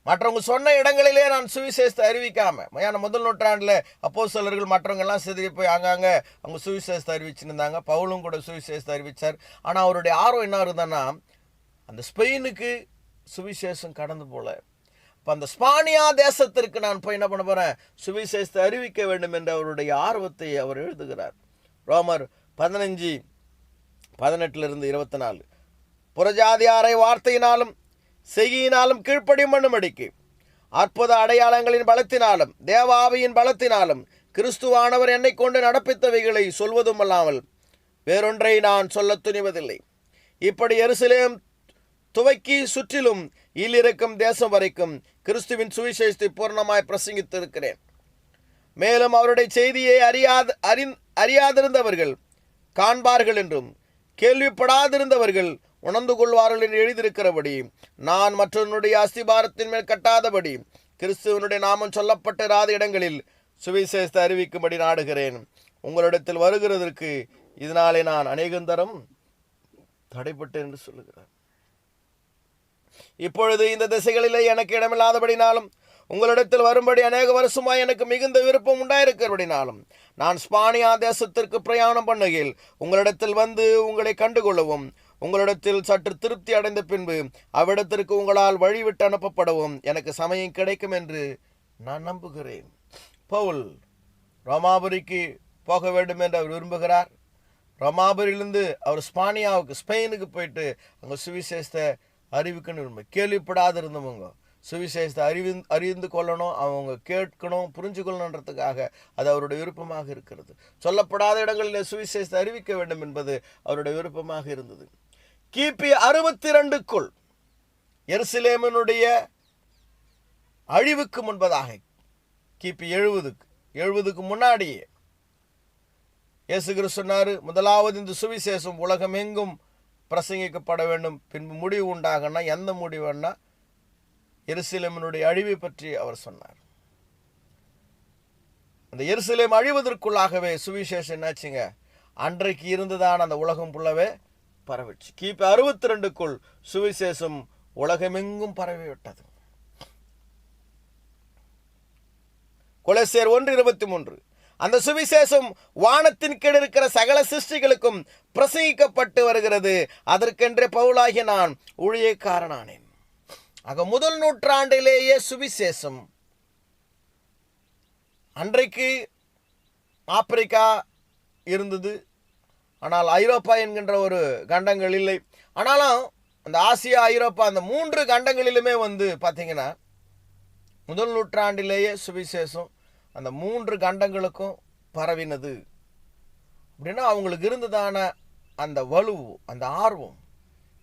மற்றவங்க சொன்ன இடங்களிலே நான் சுவிசேஷத்தை அறிவிக்காம, முதல் நூற்றாண்டில் அப்போஸ்தலர்கள் மற்றவங்க எல்லாம் சிதறி போய் அங்கங்க அவங்க சுவிசேஷத்தை அறிவிச்சுருந்தாங்க. பவுலும் கூட சுவிசேஷத்தை அறிவிச்சார். ஆனால் அவருடைய ஆர்வம் என்ன இருந்ததுன்னா, அந்த ஸ்பெயினுக்கு சுவிசேஷம் கடந்து போல. இப்போ அந்த ஸ்பானியா தேசத்திற்கு நான் போய் என்ன பண்ண போறேன், சுவிசேஷத்தை அறிவிக்க வேண்டும் என்ற அவருடைய ஆர்வத்தை அவர் எழுதுகிறார். ரோமர் 15:18-24. புறஜாதியாரை வார்த்தையினாலும் செய்கையினாலும் கீழ்ப்படியும் பண்ணும்படிக்கு அற்புத அடையாளங்களின் பலத்தினாலும் தேவாவியின் பலத்தினாலும் கிறிஸ்துவானவர் என்னை கொண்டு நடப்பித்தவைகளை சொல்வதும் அல்லாமல் வேறொன்றை நான் சொல்ல துணிவதில்லை. இப்படி எருசலேம் துவக்கி சுற்றிலும் ஈலிருக்கும் தேசம் வரைக்கும் கிறிஸ்துவின் சுவிசேஷத்தை பூர்ணமாய் பிரசங்கித்திருக்கிறேன். மேலும் அவருடைய செய்தியை அறியாதிருந்தவர்கள் காண்பார்கள் என்றும் கேள்விப்படாதிருந்தவர்கள் உணர்ந்து கொள்வார்கள் என்று எழுதியிருக்கிறபடி நான் மற்றவனுடைய அஸ்திபாரத்தின் மேல் கட்டாதபடி கிறிஸ்துவனுடைய நாமம் சொல்லப்பட்டிராத இடங்களில் சுவிசேஷத்தை அறிவிக்கும்படி நாடுகிறேன். உங்களிடத்தில் வருகிறதற்கு இதனாலே நான் அநேகந்தரம் தடைப்பட்டேன் என்று சொல்லுகிறார். இப்பொழுது இந்த திசைகளிலே எனக்கு இடமில்லாதபடினாலும் உங்களிடத்தில் வரும்படி அநேக வருஷமாய் எனக்கு மிகுந்த விருப்பம் உண்டாயிருக்கிறபடினாலும் நான் ஸ்பானியா தேசத்திற்கு பிரயாணம் பண்ணுகையில் உங்களிடத்தில் வந்து உங்களை கண்டுகொள்ளவும் உங்களிடத்தில் சற்று திருப்தி அடைந்த பின்பு அவ்விடத்திற்கு உங்களால் வழிவிட்டு அனுப்பப்படவும் எனக்கு சமயம் கிடைக்கும் என்று நான் நம்புகிறேன். பவுல் ரோமாபுரிக்கு போக வேண்டும் என்று அவர் விரும்புகிறார். ரோமாபுரியிலிருந்து அவர் ஸ்பெயினுக்கு போயிட்டு அங்கே சுவிசேஷத்தை அறிவிக்கணும். கேள்விப்படாது இருந்தவங்க சுவிசேஷத்தை அறிந்து கொள்ளணும், அவங்க கேட்கணும், புரிஞ்சு கொள்ளணுன்றதுக்காக அது அவருடைய விருப்பமாக இருக்கிறது. சொல்லப்படாத இடங்களில் சுவிசேஷத்தை அறிவிக்க வேண்டும் என்பது அவருடைய விருப்பமாக இருந்தது. கிபி 62க்குள் எருசலேமினுடைய அழிவுக்கு முன்பதாக, கிபி 70க்கு முன்னாடியே இயேசு கிறிஸ்து சொன்னார், முதலாவது இந்த சுவிசேஷம் உலகம் எங்கும் பிரசங்கிக்கப்பட வேண்டும், பின்பு முடிவு உண்டாகனா எந்த முடிவுன்னா எருசலேமினுடைய அழிவை பற்றி அவர் சொன்னார். அந்த எருசலேம் அழிவதற்குள்ளாகவே சுவிசேஷம் என்னாச்சுங்க, அன்றைக்கு இருந்துதான் அந்த உலகம் புள்ளவே பரவிச்சு. கிபி 62க்குள் சுவிசேஷம் உலகமெங்கும் பரவிவிட்டது. கொலோசியர் 1:23, அந்த சுவிசேஷம் வானத்தின் கீழ் இருக்கிற சகல சிருஷ்டிகளுக்கும் பிரசங்கிக்கப்பட்டு வருகிறது, அதற்கென்றே பவுலாகிய நான் ஊழியக்காரனானேன். ஆக முதல் நூற்றாண்டிலேயே சுவிசேஷம், அன்றைக்கு ஆப்பிரிக்கா இருந்தது, ஆனால் ஐரோப்பா என்கின்ற ஒரு கண்டங்கள் இல்லை. ஆனாலும் அந்த ஆசியா, ஐரோப்பா, அந்த 3 கண்டங்களிலுமே பார்த்தீங்கன்னா முதல் நூற்றாண்டிலேயே சுவிசேஷம் அந்த 3 கண்டங்களுக்கும் பரவினது. அப்படின்னா அவங்களுக்கு இருந்ததான அந்த வலு, அந்த ஆர்வம்.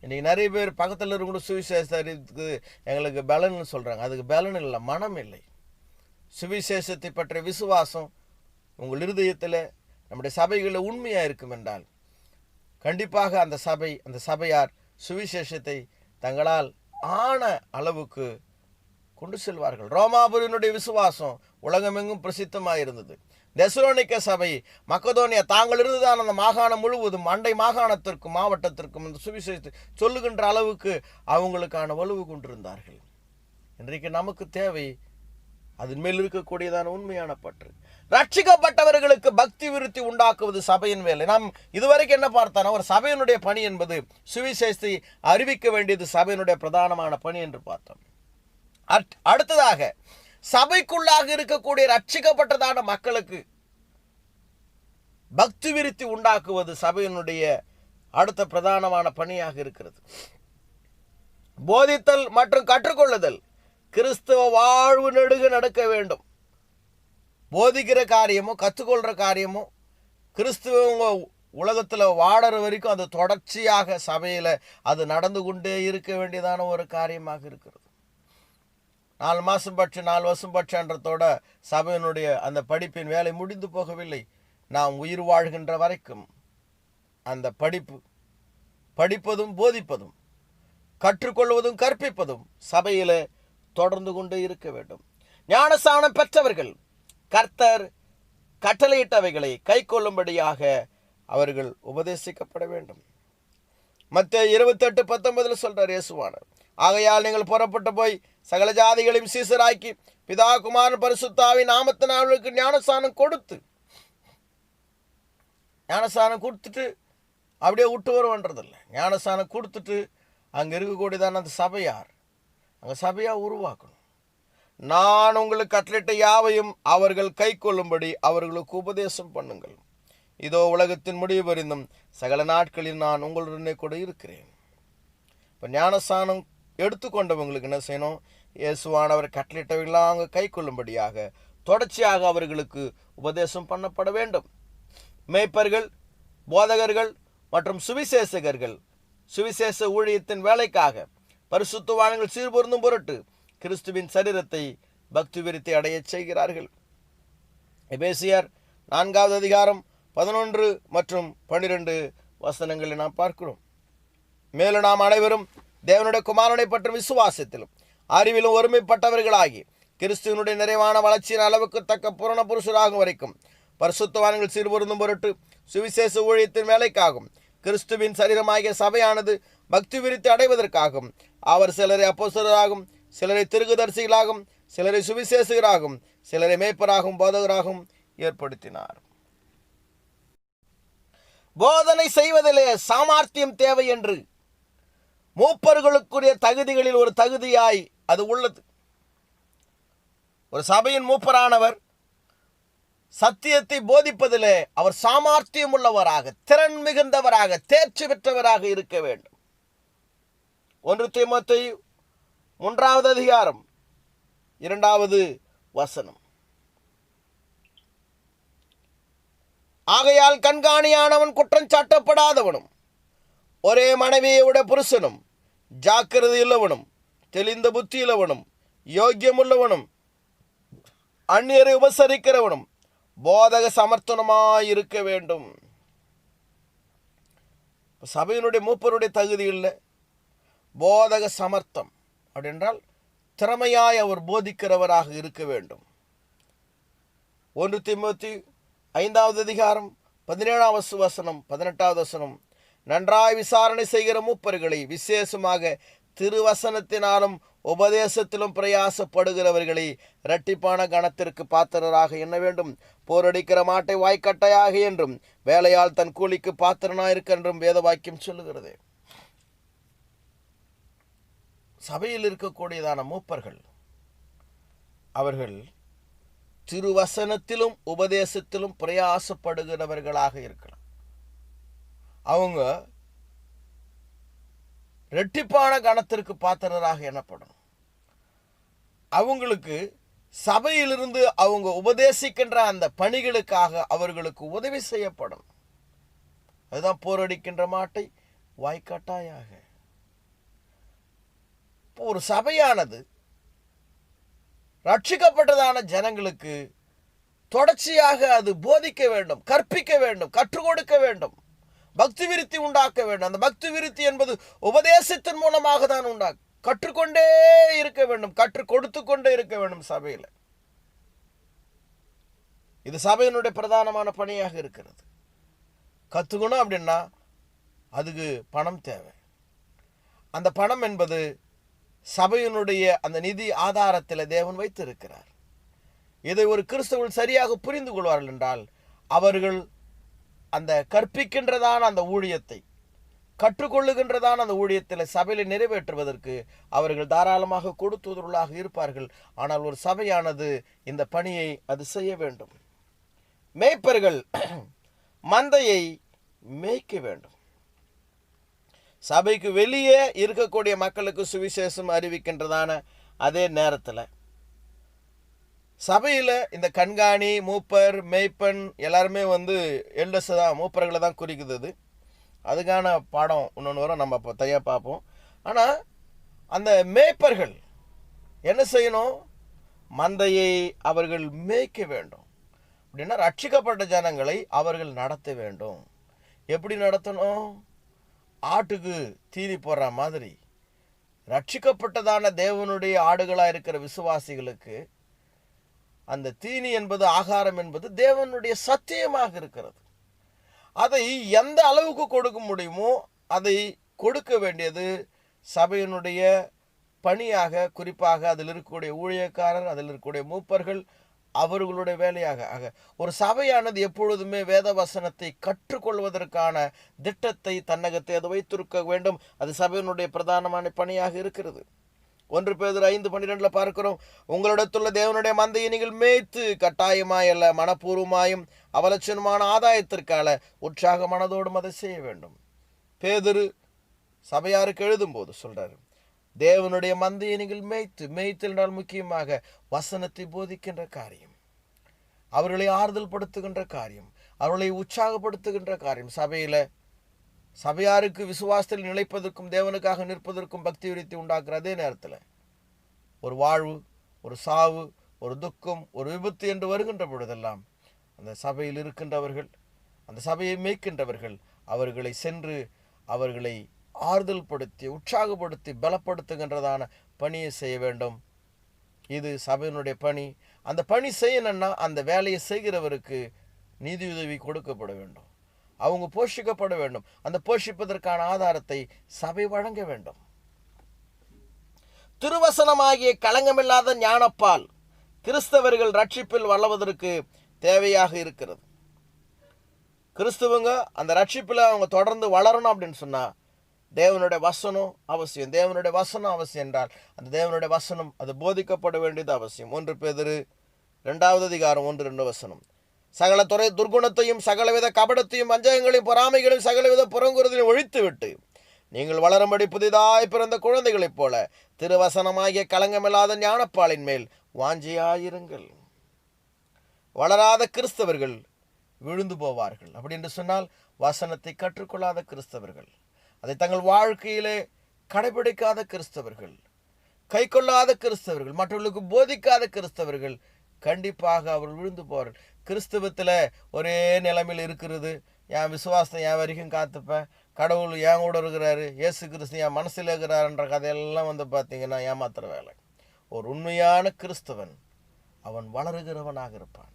இன்றைக்கி நிறைய பேர் பக்கத்தில் இருக்கிற சுவிசேஷத்துக்கு எங்களுக்கு பலன்னு சொல்கிறாங்க. அதுக்கு பலன் இல்லை, மனம் இல்லை. சுவிசேஷத்தை பற்றிய விசுவாசம் உங்கள் இருதயத்தில், நம்முடைய சபைகளில் உண்மையாக இருக்கும் என்றால் கண்டிப்பாக அந்த சபையார் சுவிசேஷத்தை தங்களால் ஆன அளவுக்கு கொண்டு செல்வார்கள். ரோமாபுரியினுடைய விசுவாசம் உலகமெங்கும் பிரசித்தமாக இருந்தது. தெசலோனிக்க சபை, மக்கதோனியா, தாங்கள் இருந்துதான் அந்த மாகாணம் முழுவதும், அண்டை மாகாணத்திற்கும் மாவட்டத்திற்கும் இந்த சுவிசேஷத்தை சொல்லுகின்ற அளவுக்கு அவங்களுக்கான வலுவு கொண்டிருந்தார்கள். இன்றைக்கு நமக்கு தேவை அதன் மேல் இருக்கக்கூடியதான உண்மையான பற்று. ரட்சிக்கப்பட்டவர்களுக்கு பக்தி விருத்தி உண்டாக்குவது சபையின் வேலை. நாம் இதுவரைக்கும் என்ன பார்த்தோம்னா, ஒரு சபையினுடைய பணி என்பது சுவிசேஷத்தை அறிவிக்க வேண்டியது சபையினுடைய பிரதானமான பணி என்று பார்த்தோம். அடுத்ததாக சபைக்குள்ளாக இருக்கக்கூடிய ரட்சிக்கப்பட்டதான மக்களுக்கு பக்தி விருத்தி உண்டாக்குவது சபையினுடைய அடுத்த பிரதானமான பணியாக இருக்கிறது. போதித்தல் மற்றும் கற்றுக்கொள்ளுதல் கிறிஸ்தவ வாழ்வு நெடுக நடக்க வேண்டும். போதிக்கிற காரியமோ கற்றுக்கொள்கிற காரியமோ கிறிஸ்துவ உலகத்தில் வாடுற வரைக்கும் அது தொடர்ச்சியாக சபையில் அது நடந்து கொண்டே இருக்க வேண்டியதான ஒரு காரியமாக இருக்கிறது. 4 மாதம் பட்சம் 4 வருஷம் பட்சன்றதோட சபையினுடைய அந்த படிப்பின் வேலை முடிந்து போகவில்லை. நாம் உயிர் வாழ்கின்ற வரைக்கும் அந்த படிப்பதும் போதிப்பதும் கற்றுக்கொள்வதும் கற்பிப்பதும் சபையில் தொடர்ந்து கொண்டே இருக்க வேண்டும். ஞானஸ்நானம் பெற்றவர்கள் கர்த்தர் கட்டளையிட்டவைகளை கை கொள்ளும்படியாக அவர்கள் உபதேசிக்கப்பட வேண்டும். மத்தேயு 28:19 சொல்றார் இயேசுவானவர், ஆகையால் நீங்கள் புறப்பட்டு போய் சகல ஜாதிகளையும் சீசராக்கி பிதா குமாரன் பரிசுத்தாவின் நாமத்தினால் அவர்களுக்கு ஞானஸ்நானம் கொடுத்துட்டு அப்படியே விட்டு வருவன்றதில்லை. ஞானஸ்நானம் கொடுத்துட்டு அங்கே இருக்கக்கூடியதான அந்த சபையா உருவாக்கணும். நான் உங்களுக்கு கட்டளையிட்ட யாவையும் அவர்கள் கை கொள்ளும்படி அவர்களுக்கு உபதேசம் பண்ணுங்கள். இதோ உலகத்தின் முடிவு பரிந்தும் சகல நாட்களில் நான் உங்களுடனே கூட இருக்கிறேன். இப்போ ஞானஸ்நானம் எடுத்துக்கொண்டவங்களுக்கு என்ன செய்யணும்? இயேசுவானவர் கட்டளையிட்டவர்களாக அவங்க கை கொள்ளும்படியாக தொடர்ச்சியாக அவர்களுக்கு உபதேசம் பண்ணப்பட வேண்டும். மேய்ப்பர்கள், போதகர்கள் மற்றும் சுவிசேஷகர்கள் சுவிசேஷ ஊழியத்தின் வேலைக்காக பரிசுத்தவான்கள் சீர்பொருந்தும் பொருட்டு கிறிஸ்துவின் சரீரத்தை பக்தி விருத்தி அடைய செய்கிறார்கள். எபேசியர் 4:11 மற்றும் 12 வசனங்களை நாம் பார்க்கிறோம். மேலும் நாம் அனைவரும் தேவனுடைய குமாரனை பற்றும் விசுவாசத்திலும் அறிவிலும் ஒருமைப்பட்டவர்களாகி கிறிஸ்துவனுடைய நிறைவான வளர்ச்சியின் அளவுக்கு தக்க பூரண புருஷராகும் வரைக்கும் பரிசுத்தவான்கள் சீர்பொருந்தும் பொருட்டு சுவிசேஷ ஊழியத்தின் வேலைக்காகும் கிறிஸ்துவின் சரீரமாகிய சபையானது பக்தி விருத்தி அடைவதற்காகும் அவர் சிலரை அப்போஸ்தலராகும், சிலரை தீர்க்கதரிசிகளாகும், சிலரை சுவிசேஷகராகும், சிலரை மேய்ப்பராகும், போதகராகும் ஏற்படுத்தினார். போதனை செய்வதிலே சாமர்த்தியம் தேவை என்று மூப்பர்களுக்குரிய தகுதிகளில் ஒரு தகுதியாய் அது உள்ளது. ஒரு சபையின் மூப்பரானவர் சத்தியத்தை போதிப்பதிலே அவர் சாமர்த்தியம் உள்ளவராக, திறன் மிகுந்தவராக, தேர்ச்சி பெற்றவராக இருக்க வேண்டும். 1 தீமோத்தேயு 3:2 ஆகையால் கண்காணியானவன் குற்றம் சாட்டப்படாதவனும் ஒரே மனைவியோட புருஷனும் ஜாக்கிரதையுள்ளவனும் தெளிந்த புத்தியுள்ளவனும் யோக்கியமுள்ளவனும் அந்நியரை உபசரிக்கிறவனும் போதக சமர்த்தனமாயிருக்க வேண்டும். சபையினுடைய மூப்பருடைய தகுதி இல்லை, போதக சமர்த்தம் அப்படின்றால் திறமையாய் அவர் போதிக்கிறவராக இருக்க வேண்டும். 1 தீமோத்தேயு 5வது அதிகாரம் 17வது வசனம் 18வது வசனம், நன்றாய் விசாரணை செய்கிற மூப்பர்களை, விசேஷமாக திருவசனத்தினாலும் உபதேசத்திலும் பிரயாசப்படுகிறவர்களை இரட்டிப்பான கணத்திற்கு பாத்திரராக எண்ண வேண்டும். போரடிக்கிற மாட்டை வாய்க்கட்டையாக என்றும் வேலையால் தன் கூலிக்கு பாத்திரனாயிருக்க என்றும் வேத வாக்கியம் சொல்லுகிறது. சபையில் இருக்கக்கூடியதான மூப்பர்கள் அவர்கள் திருவசனத்திலும் உபதேசத்திலும் பிரயாசப்படுகிறவர்களாக இருக்கலாம். அவங்க இரட்டிப்பான கணத்திற்கு பாத்திரராக எண்ணப்படும். அவங்களுக்கு சபையிலிருந்து அவங்க உபதேசிக்கின்ற அந்த பணிகளுக்காக அவர்களுக்கு உதவி செய்யப்படும். அதுதான் போரடிக்கின்ற மாட்டை வாய்க்காட்டாயாக. ஒரு சபையானது ரட்சிக்கப்பட்டதான ஜனங்களுக்கு தொடர்ச்சியாக அது போதிக்க வேண்டும், கற்பிக்க வேண்டும், கற்றுக் கொடுக்க வேண்டும், பக்தி விருத்தி உண்டாக்க வேண்டும். அந்த பக்தி விருத்தி என்பது உபதேசத்தின் மூலமாக தான் உண்டாக்கும். கற்றுக்கொண்டே இருக்க வேண்டும், கற்றுக் கொடுத்து கொண்டே இருக்க வேண்டும் சபையில். இது சபையினுடைய பிரதானமான பணியாக இருக்கிறது. கற்றுக்கணும் அப்படின்னா அதுக்கு பணம் தேவை. அந்த பணம் என்பது சபையினுடைய அந்த நிதி ஆதாரத்தில் தேவன் வைத்திருக்கிறார். இதை ஒரு கிறிஸ்தவர்கள் சரியாக புரிந்து கொள்வார்கள் என்றால் அவர்கள் அந்த கற்பிக்கின்றதான அந்த ஊழியத்தை, கற்றுக்கொள்ளுகின்றதான அந்த ஊழியத்தில் சபையில் நிறைவேற்றுவதற்கு அவர்கள் தாராளமாக கொடுத்துதலாக இருப்பார்கள். ஆனால் ஒரு சபையானது இந்த பணியை அது செய்ய வேண்டும். மேய்ப்பர்கள் மந்தையை மேய்க்க வேண்டும். சபைக்கு வெளியே இருக்கக்கூடிய மக்களுக்கு சுவிசேஷம் அறிவிக்கின்றதான அதே நேரத்தில் சபையில் இந்த கண்காணி, மூப்பர், மேய்ப்பன் எல்லாருமே எல்டர்ஸ் தான், மூப்பர்களை தான் குறிக்குது. அதுக்கான பாடம் இன்னொன்று வரும், நம்ம இப்போ தனியாக பார்ப்போம். ஆனால் அந்த மேய்ப்பர்கள் என்ன செய்யணும்? மந்தையை அவர்கள் மேய்க்க வேண்டும். அப்படின்னா ரட்சிக்கப்பட்ட ஜனங்களை அவர்கள் நடத்த வேண்டும். எப்படி நடத்தணும்? ஆட்டுக்கு தீனி போடுற மாதிரி ரட்சிக்கப்பட்டதான தேவனுடைய ஆடுகளாக இருக்கிற விசுவாசிகளுக்கு அந்த தீனி என்பது, ஆகாரம் என்பது தேவனுடைய சத்தியமாக இருக்கிறது. அதை எந்த அளவுக்கு கொடுக்க முடியுமோ அதை கொடுக்க வேண்டியது சபையினுடைய பணியாக, குறிப்பாக அதில் இருக்கக்கூடிய ஊழியக்காரர், அதில் இருக்கக்கூடிய மூப்பர்கள், அவர்களுடைய வேலையாக. ஆக ஒரு சபையானது எப்பொழுதுமே வேத வசனத்தை கற்றுக்கொள்வதற்கான திட்டத்தை, தன்னகத்தை அது வைத்திருக்க வேண்டும். அது சபையினுடைய பிரதானமான பணியாக இருக்கிறது. 1 பேதுரு 5:12 பார்க்கிறோம், உங்களிடத்துள்ள தேவனுடைய மந்தையை நீங்கள் மேய்த்து கட்டாயமாய் அல்ல, மனப்பூர்வமாயும் அவலட்சணமான ஆதாயத்திற்கால உற்சாக மனதோடும் அதை செய்ய வேண்டும். பேதுரு சபையாருக்கு எழுதும்போது சொல்றாரு, தேவனுடைய மந்தையை நீங்கள் மேய்த்து என்றால் முக்கியமாக வசனத்தை போதிக்கின்ற காரியம், அவர்களை ஆறுதல் படுத்துகின்ற காரியம், அவர்களை உற்சாகப்படுத்துகின்ற காரியம். சபையாருக்கு விசுவாசத்தில் நிலைப்பதற்கும் தேவனுக்காக நிற்பதற்கும் பக்தி விருத்தி உண்டாக்குற அதே நேரத்தில் ஒரு வாழ்வு, ஒரு சாவு, ஒரு துக்கம், ஒரு விபத்து என்று வருகின்ற பொழுதெல்லாம் அந்த சபையில் இருக்கின்றவர்கள், அந்த சபையை மேய்க்கின்றவர்கள் அவர்களை சென்று அவர்களை ஆறுதல் படுத்தி, உற்சாகப்படுத்தி, பலப்படுத்துகின்றதான பணியை செய்ய வேண்டும். இது சபையினுடைய பணி. அந்த பணி செய்யணும்னா அந்த வேலையை செய்கிறவருக்கு நிதியுதவி கொடுக்கப்பட வேண்டும், அவங்க போஷிக்கப்பட வேண்டும். அந்த போஷிப்பதற்கான ஆதாரத்தை சபை வழங்க வேண்டும். திருவசனமாகிய களங்கமில்லாத ஞானப்பால் கிறிஸ்தவர்கள் ரட்சிப்பில் வளர்வதற்கு தேவையாக இருக்கிறது. கிறிஸ்தவங்க அந்த ரட்சிப்பில் அவங்க தொடர்ந்து வளரணும் அப்படின்னு சொன்னால் தேவனுடைய வசனம் அவசியம். தேவனுடைய வசனம் அவசியம் என்றால் அந்த தேவனுடைய வசனம் அது போதிக்கப்பட வேண்டியது அவசியம். 1 பேதுரு 2வது அதிகாரம் 1-2 வசனம், சகல துறை துர்குணத்தையும் சகலவித கபடத்தையும் வஞ்சகங்களையும் பொறாமைகளையும் சகலவித புறங்குறுதலையும் ஒழித்துவிட்டு நீங்கள் வளரும்படி புதிதாய் பிறந்த குழந்தைகளைப் போல திருவசனமாகிய களங்கமில்லாத ஞானப்பாலின் மேல் வாஞ்சியாயிருங்கள். வளராத கிறிஸ்தவர்கள் விழுந்து போவார்கள். அப்படி என்று சொன்னால் வசனத்தை கற்றுக்கொள்ளாத கிறிஸ்தவர்கள், அதை தங்கள் வாழ்க்கையிலே கடைபிடிக்காத கிறிஸ்தவர்கள், கை கொள்ளாத கிறிஸ்தவர்கள், மற்றவர்களுக்கு போதிக்காத கிறிஸ்தவர்கள் கண்டிப்பாக அவர்கள் விழுந்து போவார்கள். கிறிஸ்தவத்தில் ஒரே நிலைமையில் இருக்கிறது, என் விசுவாசத்தை என் வரைக்கும் காத்துப்பேன், கடவுள் என் கூட இருக்கிறாரு, இயேசு கிறிஸ்து என் மனசில் இருக்கிறாருன்ற கதையெல்லாம் பார்த்தீங்கன்னா ஏமாத்துற வேலை. ஒரு உண்மையான கிறிஸ்தவன் அவன் வளருகிறவனாக இருப்பான்,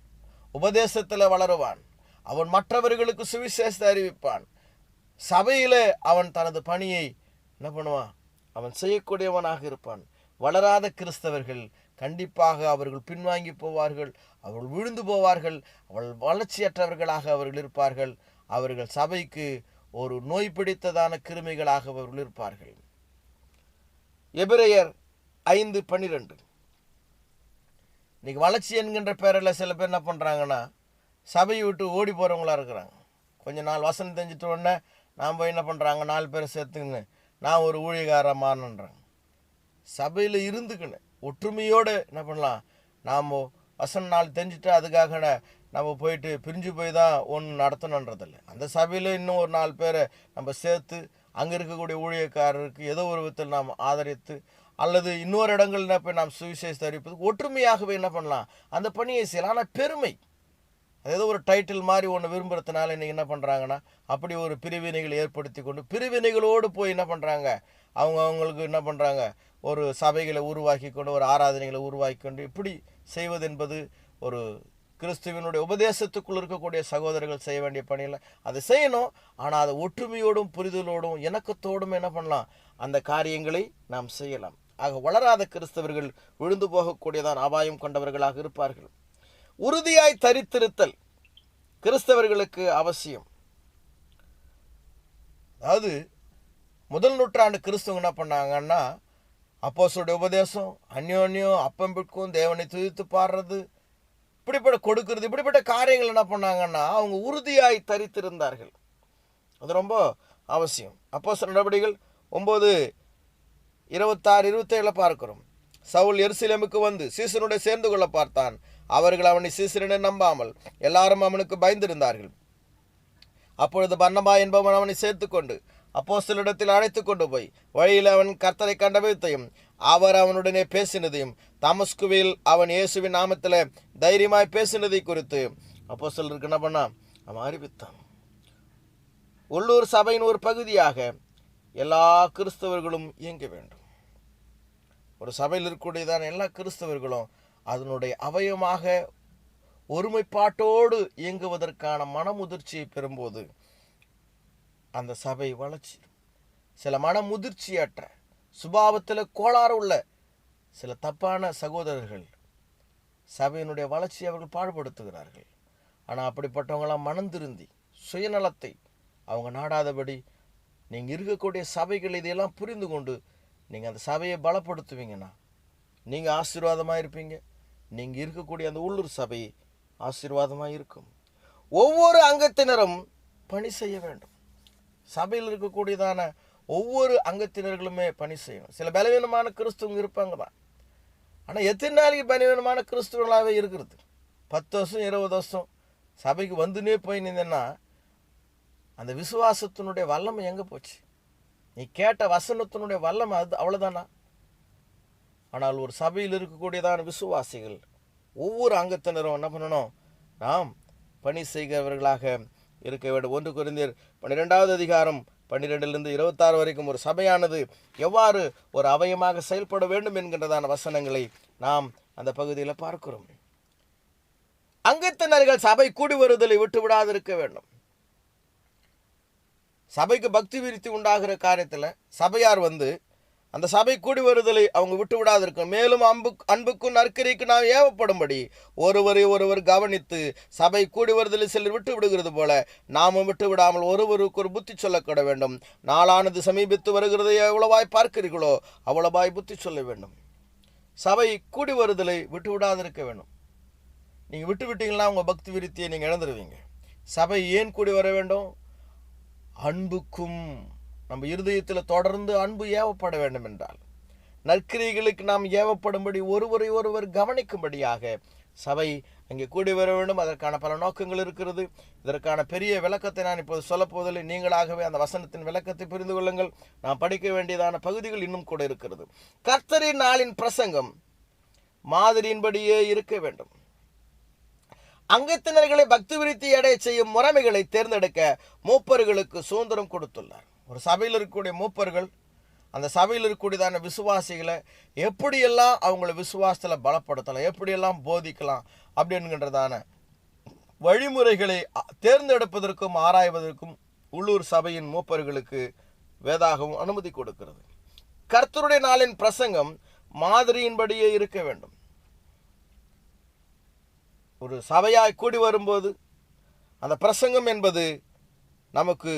உபதேசத்தில் வளருவான், அவன் மற்றவர்களுக்கு சுவிசேஷத்தை அறிவிப்பான், சபையில் அவன் தனது பணியை என்ன பண்ணுவான், அவன் செய்யக்கூடியவனாக இருப்பான். வளராத கிறிஸ்தவர்கள் கண்டிப்பாக அவர்கள் பின்வாங்கி போவார்கள், அவர்கள் விழுந்து போவார்கள், அவர்கள் வளர்ச்சியற்றவர்களாக அவர்கள் இருப்பார்கள். அவர்கள் சபைக்கு ஒரு நோய் பிடித்ததான கிருமிகளாக அவர்கள் இருப்பார்கள். எபிரேயர் 5:12. இன்னைக்கு வளர்ச்சி என்கின்ற பேரில் சில பேர் என்ன பண்ணுறாங்கன்னா, சபையை விட்டு ஓடி போகிறவங்களா இருக்கிறாங்க. கொஞ்ச நாள் வசனம் தெரிஞ்சிட்ட உடனே நாம் போய் என்ன பண்ணுறாங்க, 4 பேரை சேர்த்துக்கின்னு நான் ஒரு ஊழியக்காரமானன்றாங்க. சபையில் இருந்துக்கின்னு ஒற்றுமையோடு என்ன பண்ணலாம், நாம் வசன நாள் தெரிஞ்சுட்டு அதுக்காக நம்ம போயிட்டு பிரிஞ்சு போய் தான் ஒன்று நடத்தணுன்றதில்லை. அந்த சபையில் இன்னும் ஒரு 4 பேரை நம்ம சேர்த்து அங்கே இருக்கக்கூடிய ஊழியக்காரருக்கு ஏதோ ஒரு விதத்தில் நாம் ஆதரித்து, அல்லது இன்னொரு இடங்களில் போய் நாம் சுவிசேஷத்தை அறிவிப்பது ஒற்றுமையாகவே என்ன பண்ணலாம், அந்த பணியை செய்யலாம். ஆனால் பெருமை, ஏதோ ஒரு டைட்டில் மாதிரி ஒன்று விரும்புறதுனால இன்றைக்கி என்ன பண்ணுறாங்கன்னா, அப்படி ஒரு பிரிவினைகளை ஏற்படுத்தி கொண்டு பிரிவினைகளோடு போய் என்ன பண்ணுறாங்க, அவங்களுக்கு என்ன பண்ணுறாங்க, ஒரு சபைகளை உருவாக்கி கொண்டு, ஒரு ஆராதனைகளை உருவாக்கி கொண்டு இப்படி செய்வது என்பது ஒரு கிறிஸ்துவனுடைய உபதேசத்துக்குள் இருக்கக்கூடிய சகோதரர்கள் செய்ய வேண்டிய பணியில் அதை செய்யணும். ஆனால் அதை ஒற்றுமையோடும் புரிதலோடும் இணக்கத்தோடும் என்ன பண்ணலாம், அந்த காரியங்களை நாம் செய்யலாம். ஆக வளராத கிறிஸ்தவர்கள் விழுந்து போகக்கூடியதான் அபாயம் கொண்டவர்களாக இருப்பார்கள். உறுதியாய் தரித்திருத்தல் கிறிஸ்தவர்களுக்கு அவசியம். அதாவது முதல் நூற்றாண்டு கிறிஸ்தவங்க என்ன பண்ணாங்கன்னா, அப்போஸ்தலருடைய உபதேசம், அந்யோன்யம் அப்பம் பிற்கும் தேவனை துதித்து பாடுறது, இப்படிப்பட்ட கொடுக்கிறது, இப்படிப்பட்ட காரியங்கள் என்ன பண்ணாங்கன்னா அவங்க உறுதியாய் தரித்திருந்தார்கள். அது ரொம்ப அவசியம். அப்போஸ்தலர் நடவடிக்கைகள் 9:26-27 பார்க்கிறோம். சவுல் எருசலேமுக்கு வந்து சீசனுடைய சேர்ந்து கொள்ள பார்த்தான். அவர்கள் அவனை சீசனை நம்பாமல் எல்லாரும் அவனுக்கு பயந்திருந்தார்கள். அப்பொழுது பர்னபா என்பவன் அவனை சேர்த்து கொண்டு அப்போஸ்தலரிடத்தில் அழைத்து கொண்டு போய் வழியில் அவன் கர்த்தரை கண்ட விதத்தையும் அவர் அவனுடனே பேசினதையும் தமஸ்குவில் அவன் இயேசுவின் நாமத்தில் தைரியமாய் பேசினதை குறித்து அப்போஸ்தலருக்கு என்ன பண்ணான், அவன் அறிவித்தான். உள்ளூர் சபையின் ஒரு பகுதியாக எல்லா கிறிஸ்தவர்களும் இயங்க வேண்டும். ஒரு சபையில் இருக்கக்கூடியதான எல்லா கிறிஸ்தவர்களும் அதனுடைய அவயமாக ஒருமைப்பாட்டோடு இயங்குவதற்கான மனமுதிர்ச்சியை பெறும்போது அந்த சபை வளர்ச்சி. சில மனமுதிர்ச்சியற்ற சுபாவத்தில் கோளாறு உள்ள சில தப்பான சகோதரர்கள் சபையினுடைய வளர்ச்சியை அவர்கள் பாடுபடுத்துகிறார்கள். ஆனால் அப்படிப்பட்டவங்களாம் மனம் திருந்தி சுயநலத்தை அவங்க நாடாதபடி நீங்கள் இருக்கக்கூடிய சபைகள் இதையெல்லாம் புரிந்து கொண்டு நீங்கள் அந்த சபையை பலப்படுத்துவீங்கன்னா நீங்கள் ஆசீர்வாதமாக இருப்பீங்க. நீங்கள் இருக்கக்கூடிய அந்த உள்ளூர் சபை ஆசீர்வாதமாக இருக்கும். ஒவ்வொரு அங்கத்தினரும் பணி செய்ய வேண்டும். சபையில் இருக்கக்கூடியதான ஒவ்வொரு அங்கத்தினர்களுமே பணி செய்யணும். சில பலவீனமான கிறிஸ்துவங்க இருப்பாங்க தான். ஆனால் எத்தனை நாளைக்கு பலவீனமான கிறிஸ்துவங்களாகவே இருக்கிறது? 10 வருஷம் 20 வருஷம் சபைக்கு வந்துனே போய் நின்னா அந்த விசுவாசத்தினுடைய வல்லமை எங்கே போச்சு? நீ கேட்ட வசனத்தினுடைய வல்லமை அது அவ்வளோதானா? ஆனால் ஒரு சபையில் இருக்கக்கூடியதான விசுவாசிகள் ஒவ்வொரு அங்கத்தினரும் என்ன பண்ணணும், நாம் பணி செய்கிறவர்களாக இருக்க வேண்டும். 1 கொரிந்தியர் 12:12-26 வரைக்கும் ஒரு சபையானது எவ்வாறு ஒரு அவயமாக செயல்பட வேண்டும் என்கின்றதான வசனங்களை நாம் அந்த பகுதியில் பார்க்கிறோம். அங்கத்தினர்கள் சபை கூடி வருதலை விட்டு விடாதிருக்க வேண்டும். சபைக்கு பக்தி விருத்தி உண்டாகிற காரியத்தில் சபையார் வந்து அந்த சபை கூடி வருதலை அவங்க விட்டு விடாதிருக்கும். மேலும் அன்புக்கும் நற்கரிக்கும் நாம் ஏவப்படும்படி ஒருவரை ஒருவர் கவனித்து சபை கூடி வருதலை சிலர் விட்டு விடுகிறது போல நாமும் விட்டு விடாமல் ஒருவருக்கு ஒரு புத்தி சொல்லக்கூட வேண்டும். நாளானது சமீபித்து வருகிறது, எவ்வளவாய் பார்க்கிறீர்களோ அவ்வளவாய் புத்தி சொல்ல வேண்டும். சபை கூடி வருதலை விட்டு விடாதிருக்க வேண்டும். நீங்கள் விட்டு விட்டீங்கன்னா உங்கள் பக்தி விருத்தியை நீங்கள் இழந்துருவீங்க. சபை ஏன் கூடி வர வேண்டும்? அன்புக்கும், நம்ம இருதயத்தில் தொடர்ந்து அன்பு ஏவப்பட வேண்டும் என்றால், நற்கிரிகளுக்கு நாம் ஏவப்படும்படி ஒருவரை ஒருவர் கவனிக்கும்படியாக சபை அங்கே கூடி வர வேண்டும். அதற்கான பல நோக்கங்கள் இருக்கிறது. இதற்கான பெரிய விளக்கத்தை நான் இப்போது சொல்லப்போவதில்லை. நீங்களாகவே அந்த வசனத்தின் விளக்கத்தை புரிந்து கொள்ளுங்கள். நான் படிக்க வேண்டியதான பகுதிகள் இன்னும் கூட இருக்கிறது. கர்த்தரின் நாளின் பிரசங்கம் மாதிரியின்படியே இருக்க வேண்டும். அங்கத்தினர்களை பக்தி விருத்தி அடைய செய்யும் முறைமைகளை தேர்ந்தெடுக்க மூப்பர்களுக்கு சுதந்திரம் கொடுத்துள்ளார். ஒரு சபையில் இருக்கக்கூடிய மூப்பர்கள் அந்த சபையில் இருக்கக்கூடியதான விசுவாசிகளை எப்படியெல்லாம் அவங்கள விசுவாசத்தில் பலப்படுத்தலாம், எப்படியெல்லாம் போதிக்கலாம் அப்படின்கின்றதான வழிமுறைகளை தேர்ந்தெடுப்பதற்கும் ஆராய்வதற்கும் உள்ளூர் சபையின் மூப்பர்களுக்கு வேதாகமம் அனுமதி கொடுக்கிறது. கர்த்தருடைய நாளின் பிரசங்கம் மாதிரியின்படியே இருக்க வேண்டும். ஒரு சபையாய் கூடி வரும்போது அந்த பிரசங்கம் என்பது நமக்கு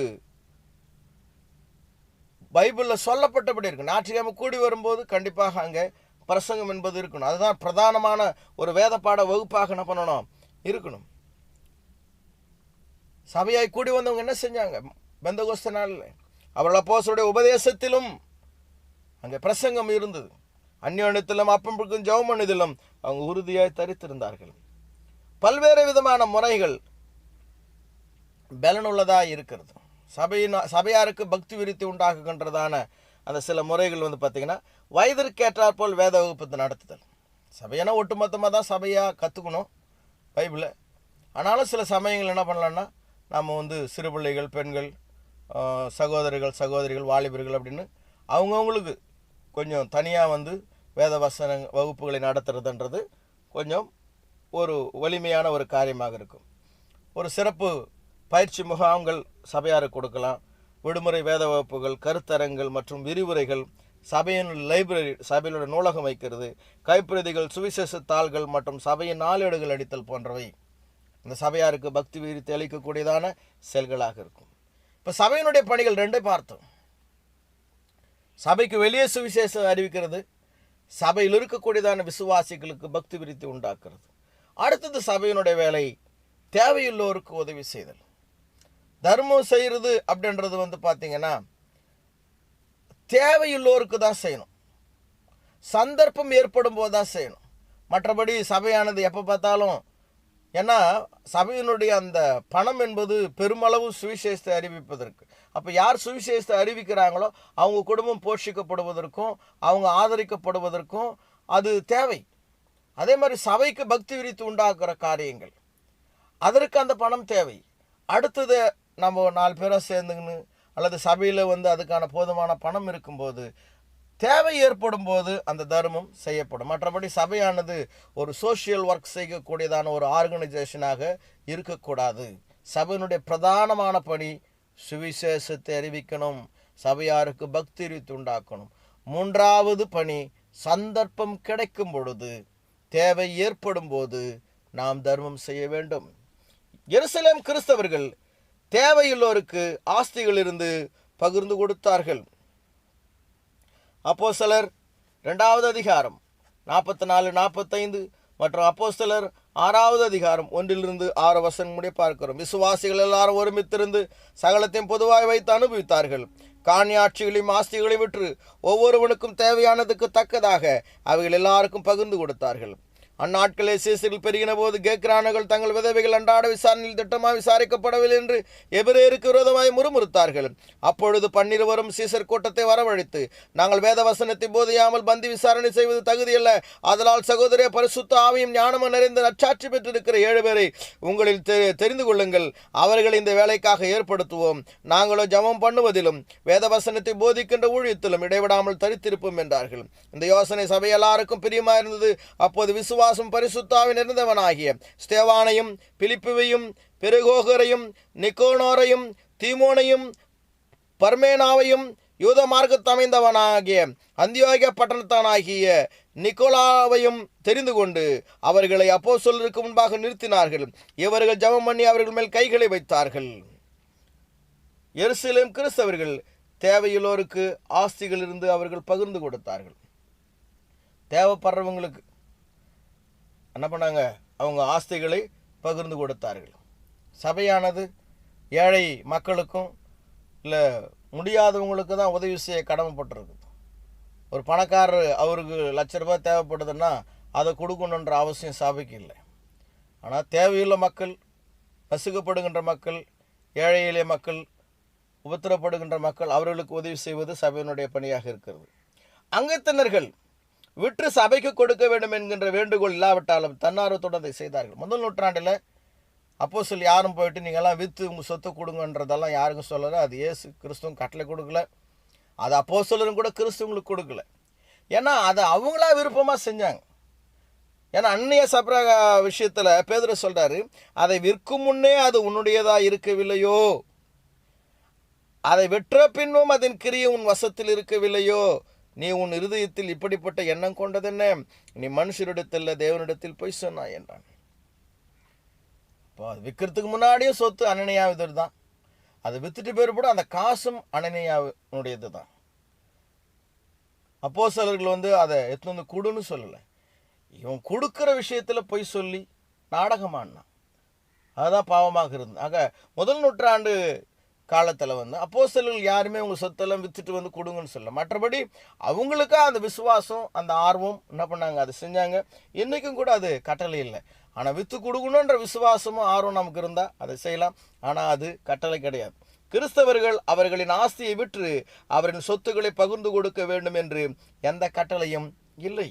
பைபிளில் சொல்லப்பட்டபடி இருக்கு. ஞாயிற்றுக்கிழமை கூடி வரும்போது கண்டிப்பாக அங்கே பிரசங்கம் என்பது இருக்கணும். அதுதான் பிரதானமான ஒரு வேத பாட வகுப்பாக என்ன பண்ணணும், இருக்கணும். சபையாய் கூடி வந்தவங்க என்ன செஞ்சாங்க? பெந்தகோஸ்து நாளில் அவர்கள் அப்போஸ்தலருடைய உபதேசத்திலும் அங்கே பிரசங்கம் இருந்தது. அந்யோன்யத்திலும் அப்பம் ஜெபம் பண்ணுவதிலும் அவங்க உறுதியாய் தரித்திருந்தார்கள். பல்வேறு விதமான முறைகள் பலனுள்ளதாக இருக்கிறது. சபையாருக்கு பக்தி விருத்தி உண்டாக்குகின்றதான அந்த சில முறைகள் பார்த்திங்கன்னா, வயதிற்கேற்றாற் போல் வேத வகுப்பு நடத்துதல். சபையான ஒட்டுமொத்தமாக தான் சபையாக கற்றுக்கணும் பைபிளை. ஆனாலும் சில சமயங்கள் என்ன பண்ணலான்னா, நம்ம சிறு பிள்ளைகள், பெண்கள், சகோதரிகள், வாலிபர்கள் அப்படின்னு அவங்கவுங்களுக்கு கொஞ்சம் தனியாக வேத வசன வகுப்புகளை நடத்துறதுன்றது கொஞ்சம் ஒரு வலிமையான ஒரு காரியமாக இருக்கும். ஒரு சிறப்பு பயிற்சி முகாம்கள் சபையாருக்கு கொடுக்கலாம். விடுமுறை வேத வகுப்புகள், கருத்தரங்கள் மற்றும் விரிவுரைகள், சபையின் லைப்ரரி, சபையினுடைய நூலகம் வைக்கிறது, கைப்பிரதிகள், சுவிசேஷ தாள்கள் மற்றும் சபையின் நாளேடுகள் அடித்தல் போன்றவை இந்த சபையாருக்கு பக்தி விருத்தி அளிக்கக்கூடியதான செயல்களாக இருக்கும். இப்போ சபையினுடைய பணிகள் ரெண்டை பார்த்தோம். சபைக்கு வெளியே சுவிசேஷம் அறிவிக்கிறது, சபையில் இருக்கக்கூடியதான விசுவாசிகளுக்கு பக்தி விருத்தி உண்டாக்குறது. அடுத்தது சபையினுடைய வேலை தேவையுள்ளோருக்கு உதவி செய்தல். தர்மம் செய்கிறது அப்படின்றது பார்த்தீங்கன்னா தேவையுள்ளோருக்கு தான் செய்யணும், சந்தர்ப்பம் ஏற்படும் போது தான் செய்யணும். மற்றபடி சபையானது எப்போ பார்த்தாலும், ஏன்னா சபையினுடைய அந்த பணம் என்பது பெருமளவு சுவிசேஷத்தை அறிவிப்பதற்கு. அப்போ யார் சுவிசேஷத்தை அறிவிக்கிறாங்களோ அவங்க குடும்பம் போஷிக்கப்படுவதற்கும் அவங்க ஆதரிக்கப்படுவதற்கும் அது தேவை. அதே மாதிரி சபைக்கு பக்தி விருத்தி உண்டாக்குற காரியங்கள், அதற்கு அந்த பணம் தேவை. அடுத்தது நம்ம 4 பேராக சேர்ந்துங்கன்னு அல்லது சபையில் அதுக்கான போதுமான பணம் இருக்கும்போது, தேவை ஏற்படும் போது அந்த தர்மம் செய்யப்படும். மற்றபடி சபையானது ஒரு சோஷியல் ஒர்க் செய்யக்கூடியதான ஒரு ஆர்கனைசேஷனாக இருக்கக்கூடாது. சபையினுடைய பிரதானமான பணி சுவிசேஷத்தை அறிவிக்கணும், சபையாருக்கு பக்தி விருத்தி உண்டாக்கணும். 3வது பணி, சந்தர்ப்பம் கிடைக்கும் பொழுது, தேவை ஏற்படும் போது நாம் தர்மம் செய்ய வேண்டும். எருசலேம் கிறிஸ்தவர்கள் தேவையுள்ளோருக்கு ஆஸ்திகளிலிருந்து பகிர்ந்து கொடுத்தார்கள். அப்போஸ்தலர் 2வது அதிகாரம் 44-45 மற்றும் அப்போஸ்தலர் 6வது அதிகாரம் 1-6 வசனம் முடிய பார்க்கிறோம். விசுவாசிகள் எல்லாரும் ஒருமித்திருந்து சகலத்தையும் பொதுவாய் வைத்து அனுபவித்தார்கள். காணியாட்சிகளையும் ஆஸ்திகளையும் விற்று ஒவ்வொருவனுக்கும் தேவையானதுக்கு தக்கதாக அவைகள் எல்லாருக்கும் பகிர்ந்து கொடுத்தார்கள். அந்நாட்களே சீசர்கள் பெருகின போது கேக்ரானர்கள் தங்கள் விதவைகள் அன்றாட விசாரணையில் திட்டமாக விசாரிக்கப்படவில்லை என்று எபிரேயருக்கு விரோதமாய் முறுமுறுத்தார்கள். அப்பொழுது 12 சீசர் கூட்டத்தை வரவழைத்து, நாங்கள் வேத வசனத்தை போதியாமல் பந்தி விசாரணை செய்வது தகுதியல்ல. அதனால் சகோதரிய பரிசுத்த ஆவியும் ஞானமும் நிறைந்த நற்சாட்சி பெற்றிருக்கிற 7 பேரை உங்களில் தெரிந்து கொள்ளுங்கள். அவர்களை இந்த வேலைக்காக ஏற்படுத்துவோம். நாங்களோ ஜெபம் பண்ணுவதிலும் வேத வசனத்தை போதிக்கின்ற ஊழியத்திலும் இடைவிடாமல் தரித்திருப்போம் என்றார்கள். இந்த யோசனை சபை எல்லாருக்கும் பிரியமாயிருந்தது. அப்போது விசுவாசம் பரிசுத்த ஆவி நிறைந்தவனாகிய ஸ்தேவானையும் பிலிப்புவையும் பெருகோகரையும் நிக்கோனோரையும் தீமோனையும் பர்மேனாவையும் யூத மார்க்கத்து அமைந்தவனாகிய அந்தியோகியா பட்டணத்தானாகிய நிக்கோலாவையும் தெரிந்து கொண்டு அவர்களை அப்போஸ்தலருக்கு முன்பாக நிறுத்தினார்கள். இவர்கள் ஜெபம் பண்ணி அவர்கள் மேல் கைகளை வைத்தார்கள். எருசலேம் கிறிஸ்தவர்கள் தேவையுள்ளோருக்கு ஆஸ்திகளிலிருந்து அவர்கள் பகிர்ந்து கொடுத்தார்கள். தேவைப்படுறவங்களுக்கு என்ன பண்ணாங்க? அவங்க ஆஸ்திகளை பகிர்ந்து கொடுத்தார்கள். சபையானது ஏழை மக்களுக்கும் இல்லை முடியாதவங்களுக்கு தான் உதவி செய்ய கடமைப்பட்டிருக்குது. ஒரு பணக்காரர் அவருக்கு ₹1,00,000 தேவைப்படுதுன்னா அதை கொடுக்கணுன்ற அவசியம் சபைக்கு இல்லை. ஆனால் தேவையுள்ள மக்கள், நசுக்கப்படுகின்ற மக்கள், ஏழை எளிய மக்கள், உபத்திரப்படுகின்ற மக்கள், அவர்களுக்கு உதவி செய்வது சபையினுடைய பணியாக இருக்கிறது. அங்கத்தினர்கள் விற்று சபைக்கு கொடுக்க வேண்டும் என்கின்ற வேண்டுகோள் இல்லாவிட்டாலும் தன்னார்வத்துடன் அதை செய்தார்கள். முதல் நூற்றாண்டில் அப்போஸ்தலர் யாரும் போயிட்டு நீங்கள்லாம் விற்று உங்கள் சொத்தை கொடுங்கன்றதெல்லாம் யாருக்கும் சொல்லலை. அது இயேசு கிறிஸ்துவும் கட்டளை கொடுக்கல. அது அப்போஸ்தலரும் கூட கிறிஸ்துவங்களுக்கு கொடுக்கல. ஏன்னா அதை அவங்களா விருப்பமாக செஞ்சாங்க. ஏன்னா அந்நிய சப்ர விஷயத்தில் பேதுரு சொல்கிறாரு, அதை விற்கும் முன்னே அது உன்னுடையதாக இருக்கவில்லையோ, அதை விற்ற பின்னும் அதன் கிரியை உன் வசத்தில் இருக்கவில்லையோ, நீ உன் இருதயத்தில் இப்படிப்பட்ட எண்ணம் கொண்டதென்ன, நீ மனுஷரிடத்தில் தேவனிடத்தில் போய் சொன்னாய் என்றான். இப்போ அது விற்கிறதுக்கு முன்னாடியும் சொத்து அனனியாவுது தான். அதை வித்துட்டு பேர் கூட அந்த காசும் அனனியாவுடையது தான். அப்போஸ்தலர்கள் அதை எடுத்து வந்து கொடுன்னு சொல்லலை. இவன் கொடுக்குற விஷயத்தில் போய் சொல்லி நாடகமானான். அதுதான் பாவமாக இருந்தது. ஆக முதல் நூற்றாண்டு காலத்தில் அப்போஸ்தலர்கள் யாருமே உங்கள் சொத்தெல்லாம் விற்றுட்டு வந்து கொடுங்கன்னு சொல்ல. மற்றபடி அவங்களுக்கா அந்த விசுவாசம், அந்த ஆர்வம் என்ன பண்ணாங்க, அதை செஞ்சாங்க. இன்றைக்கும் கூட அது கட்டளை இல்லை. ஆனால் விற்று கொடுக்கணுன்ற விசுவாசமும் ஆர்வம் நமக்கு இருந்தால் அதை செய்யலாம். ஆனால் அது கட்டளை கிடையாது. கிறிஸ்தவர்கள் அவர்களின் ஆஸ்தியை விற்று அவரின் சொத்துக்களை பகிர்ந்து கொடுக்க வேண்டும் என்று எந்த கட்டளையும் இல்லை.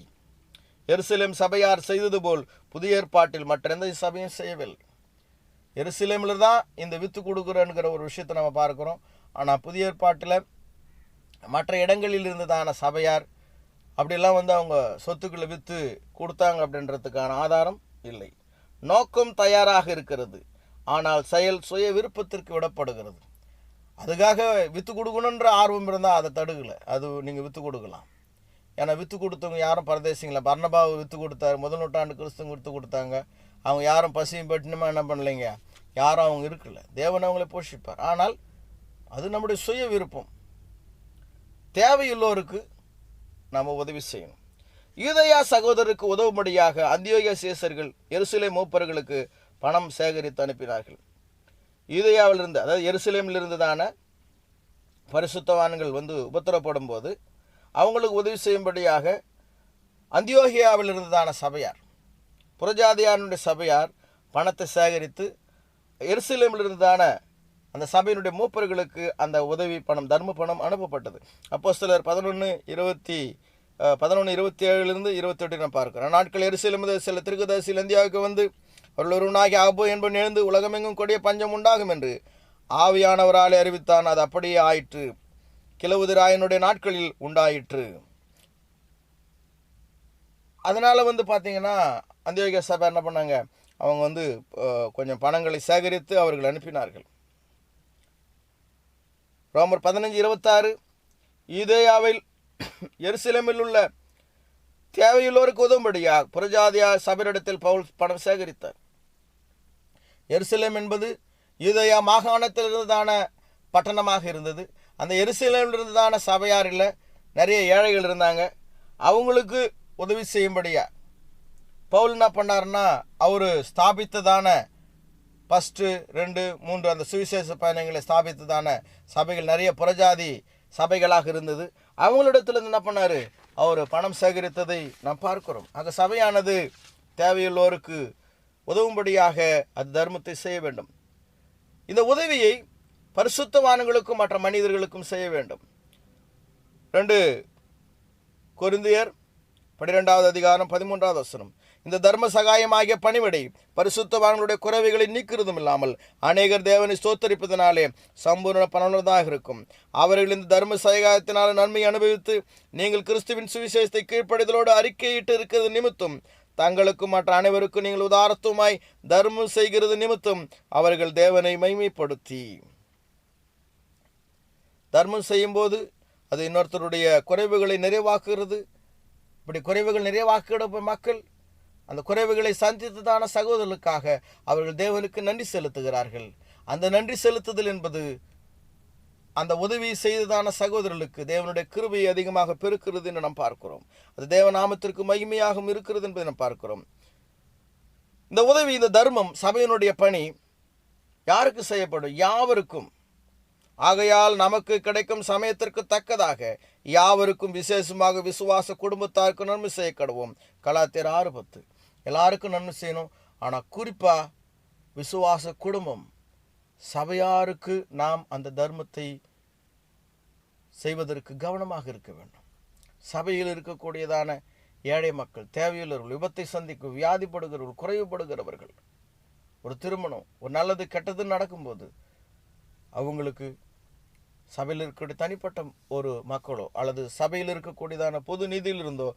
எருசலேம் சபையார் செய்தது போல் புதிய ஏற்பாட்டில் மற்ற எந்த சபையும் செய்யவில்லை. எருசலேமில் தான் இந்த வித்து கொடுக்குறோங்கிற ஒரு விஷயத்தை நம்ம பார்க்குறோம். ஆனால் புதிய ஏற்பாட்டில் மற்ற இடங்களில் இருந்ததான சபையார் அப்படிலாம் அவங்க சொத்துக்களை விற்று கொடுத்தாங்க அப்படின்றதுக்கான ஆதாரம் இல்லை. நோக்கம் தயாராக இருக்கிறது, ஆனால் செயல் சுய விருப்பத்திற்கு விடப்படுகிறது. அதுக்காக விற்று கொடுக்கணுன்ற ஆர்வம் இருந்தால் அதை தடுக்கலை. அது நீங்கள் விற்று கொடுக்கலாம். ஏன்னா விற்று கொடுத்தவங்க யாரும் பரதேசிங்களா. பர்னபாவை விற்று கொடுத்தாரு. முதல் நூற்றாண்டு கிறிஸ்துவங்க விற்று கொடுத்தாங்க. அவங்க யாரும் பசியும் பட்டினுமா என்ன பண்ணலைங்க, யாரும் அவங்க இருக்கல. தேவன் அவங்களை போஷிப்பார். ஆனால் அது நம்முடைய சுய விருப்பம். தேவையுள்ளோருக்கு நம்ம உதவி செய்யணும். யூதேயா சகோதரருக்கு உதவும்படியாக அந்தியோகியா சீசர்கள் எருசலேம் மூப்பர்களுக்கு பணம் சேகரித்து அனுப்பினார்கள். யூதேயாவிலிருந்து, அதாவது எருசலேமில் இருந்ததான பரிசுத்தவான்கள் உபத்திரப்படும் போது அவங்களுக்கு உதவி செய்யும்படியாக அந்தியோகியாவில் இருந்ததான சபையார், புறஜாதியானுடைய சபையார் பணத்தை சேகரித்து எருசலேமில் இருந்ததான அந்த சபையினுடைய மூப்பர்களுக்கு அந்த உதவி பணம், தர்ம பணம் அனுப்பப்பட்டது. அப்போஸ்தலர் 11:27 நான் பார்க்கிறோம். நாட்கள் எருசலேம் சில தீர்க்கதரிசிகள் இந்தியாவுக்கு அவர்கள் ஒருவனாகி ஆபோ என்பன் எழுந்து உலகமெங்கும் கொடிய பஞ்சம் உண்டாகும் என்று ஆவியானவராலே அறிவித்தான். அது அப்படியே ஆயிற்று. கிழவுதிராயனுடைய நாட்களில் உண்டாயிற்று. அதனால் பார்த்தீங்கன்னா அந்தியோகியா சபை என்ன பண்ணாங்க, அவங்க கொஞ்சம் பணங்களை சேகரித்து அவர்கள் அனுப்பினார்கள். ரோமர் 15:26 யூதேயாவில் எருசலேமில் உள்ள தேவையுள்ளோருக்கு உதவும்படியா புறஜாதியா சபையிடத்தில் பவுல் பணம் சேகரித்தார். எருசலேம் என்பது யூதேயா மாகாணத்தில் இருந்ததான பட்டணமாக இருந்தது. அந்த எருசலேமில் இருந்ததான சபையாரில் நிறைய ஏழைகள் இருந்தாங்க. அவங்களுக்கு உதவி செய்யும்படியா பவுல் என்ன பண்ணார்னா, அவர் ஸ்தாபித்ததான ஃபஸ்ட்டு 2, 3 அந்த சுவிசேஷ பயணங்களை ஸ்தாபித்ததான சபைகள் நிறைய புறஜாதி சபைகளாக இருந்தது. அவங்களிடத்துல என்ன பண்ணார், அவர் பணம் சேகரித்ததை நாம் பார்க்கிறோம். ஆக சபையானது தேவையுள்ளோருக்கு உதவும்படியாக அது தர்மத்தை செய்ய வேண்டும். இந்த உதவியை பரிசுத்தவான்களுக்கும் மற்ற மனிதர்களுக்கும் செய்ய வேண்டும். 2 கொரிந்தியர் 12:13 இந்த தர்ம சகாயமாகிய பணிவிடை பரிசுத்தவான்களுடைய குறைவுகளை நீக்கிறதும் இல்லாமல் அநேகர் தேவனை ஸ்தோத்தரிப்பதனாலே சம்பூர்ண பலனுள்ளதாக இருக்கும். அவர்கள் இந்த தர்ம சகாயத்தினால் நன்மை அனுபவித்து நீங்கள் கிறிஸ்துவின் சுவிசேஷத்தை கீழ்ப்படிதலோடு அறிக்கையிட்டு இருக்கிறது நிமித்தம் தங்களுக்கும் மற்ற அனைவருக்கும் நீங்கள் உதாரத்துவமாய் தர்மம் செய்கிறது நிமித்தம் அவர்கள் தேவனை மைமைப்படுத்தி தர்மம் செய்யும்போது அது இன்னொருத்தருடைய குறைவுகளை நிறைவாக்குகிறது. இப்படி குறைவுகள் நிறைவாக்கிட மக்கள் அந்த குறைவுகளை சந்தித்ததான சகோதரர்களுக்காக அவர்கள் தேவனுக்கு நன்றி செலுத்துகிறார்கள். அந்த நன்றி செலுத்துதல் என்பது அந்த உதவி செய்ததான சகோதரர்களுக்கு தேவனுடைய கிருபையை அதிகமாக பெருக்கிறது என்று நாம் பார்க்கிறோம். அது தேவநாமத்திற்கு மகிமையாகவும் இருக்கிறது என்பதை நாம் பார்க்கிறோம். இந்த உதவி, இந்த தர்மம், சபையினுடைய பணி யாருக்கு செய்யப்படும்? யாவருக்கும். ஆகையால் நமக்கு கிடைக்கும் சமயத்திற்கு தக்கதாக யாவருக்கும் விசேஷமாக விசுவாச குடும்பத்தாருக்கு நன்மை செய்ய கடவோம். கலாத்தியர் 6:10. எல்லாருக்கும் நன்மை செய்யணும். ஆனால் குறிப்பாக விசுவாச குடும்பம் சபையாருக்கு நாம் அந்த தர்மத்தை செய்வதற்கு கவனமாக இருக்க வேண்டும். சபையில் இருக்கக்கூடியதான ஏழை மக்கள், தேவையுள்ளவர்கள், விபத்தை சந்திக்கும், வியாதிப்படுகிறவர்கள், குறைவுபடுகிறவர்கள், ஒரு திருமணம், ஒரு நல்லது கெட்டது நடக்கும்போது அவங்களுக்கு சபையில் இருக்கக்கூடிய தனிப்பட்ட ஒரு மக்களோ அல்லது சபையில் இருக்கக்கூடியதான பொது நிதியிலிருந்தோ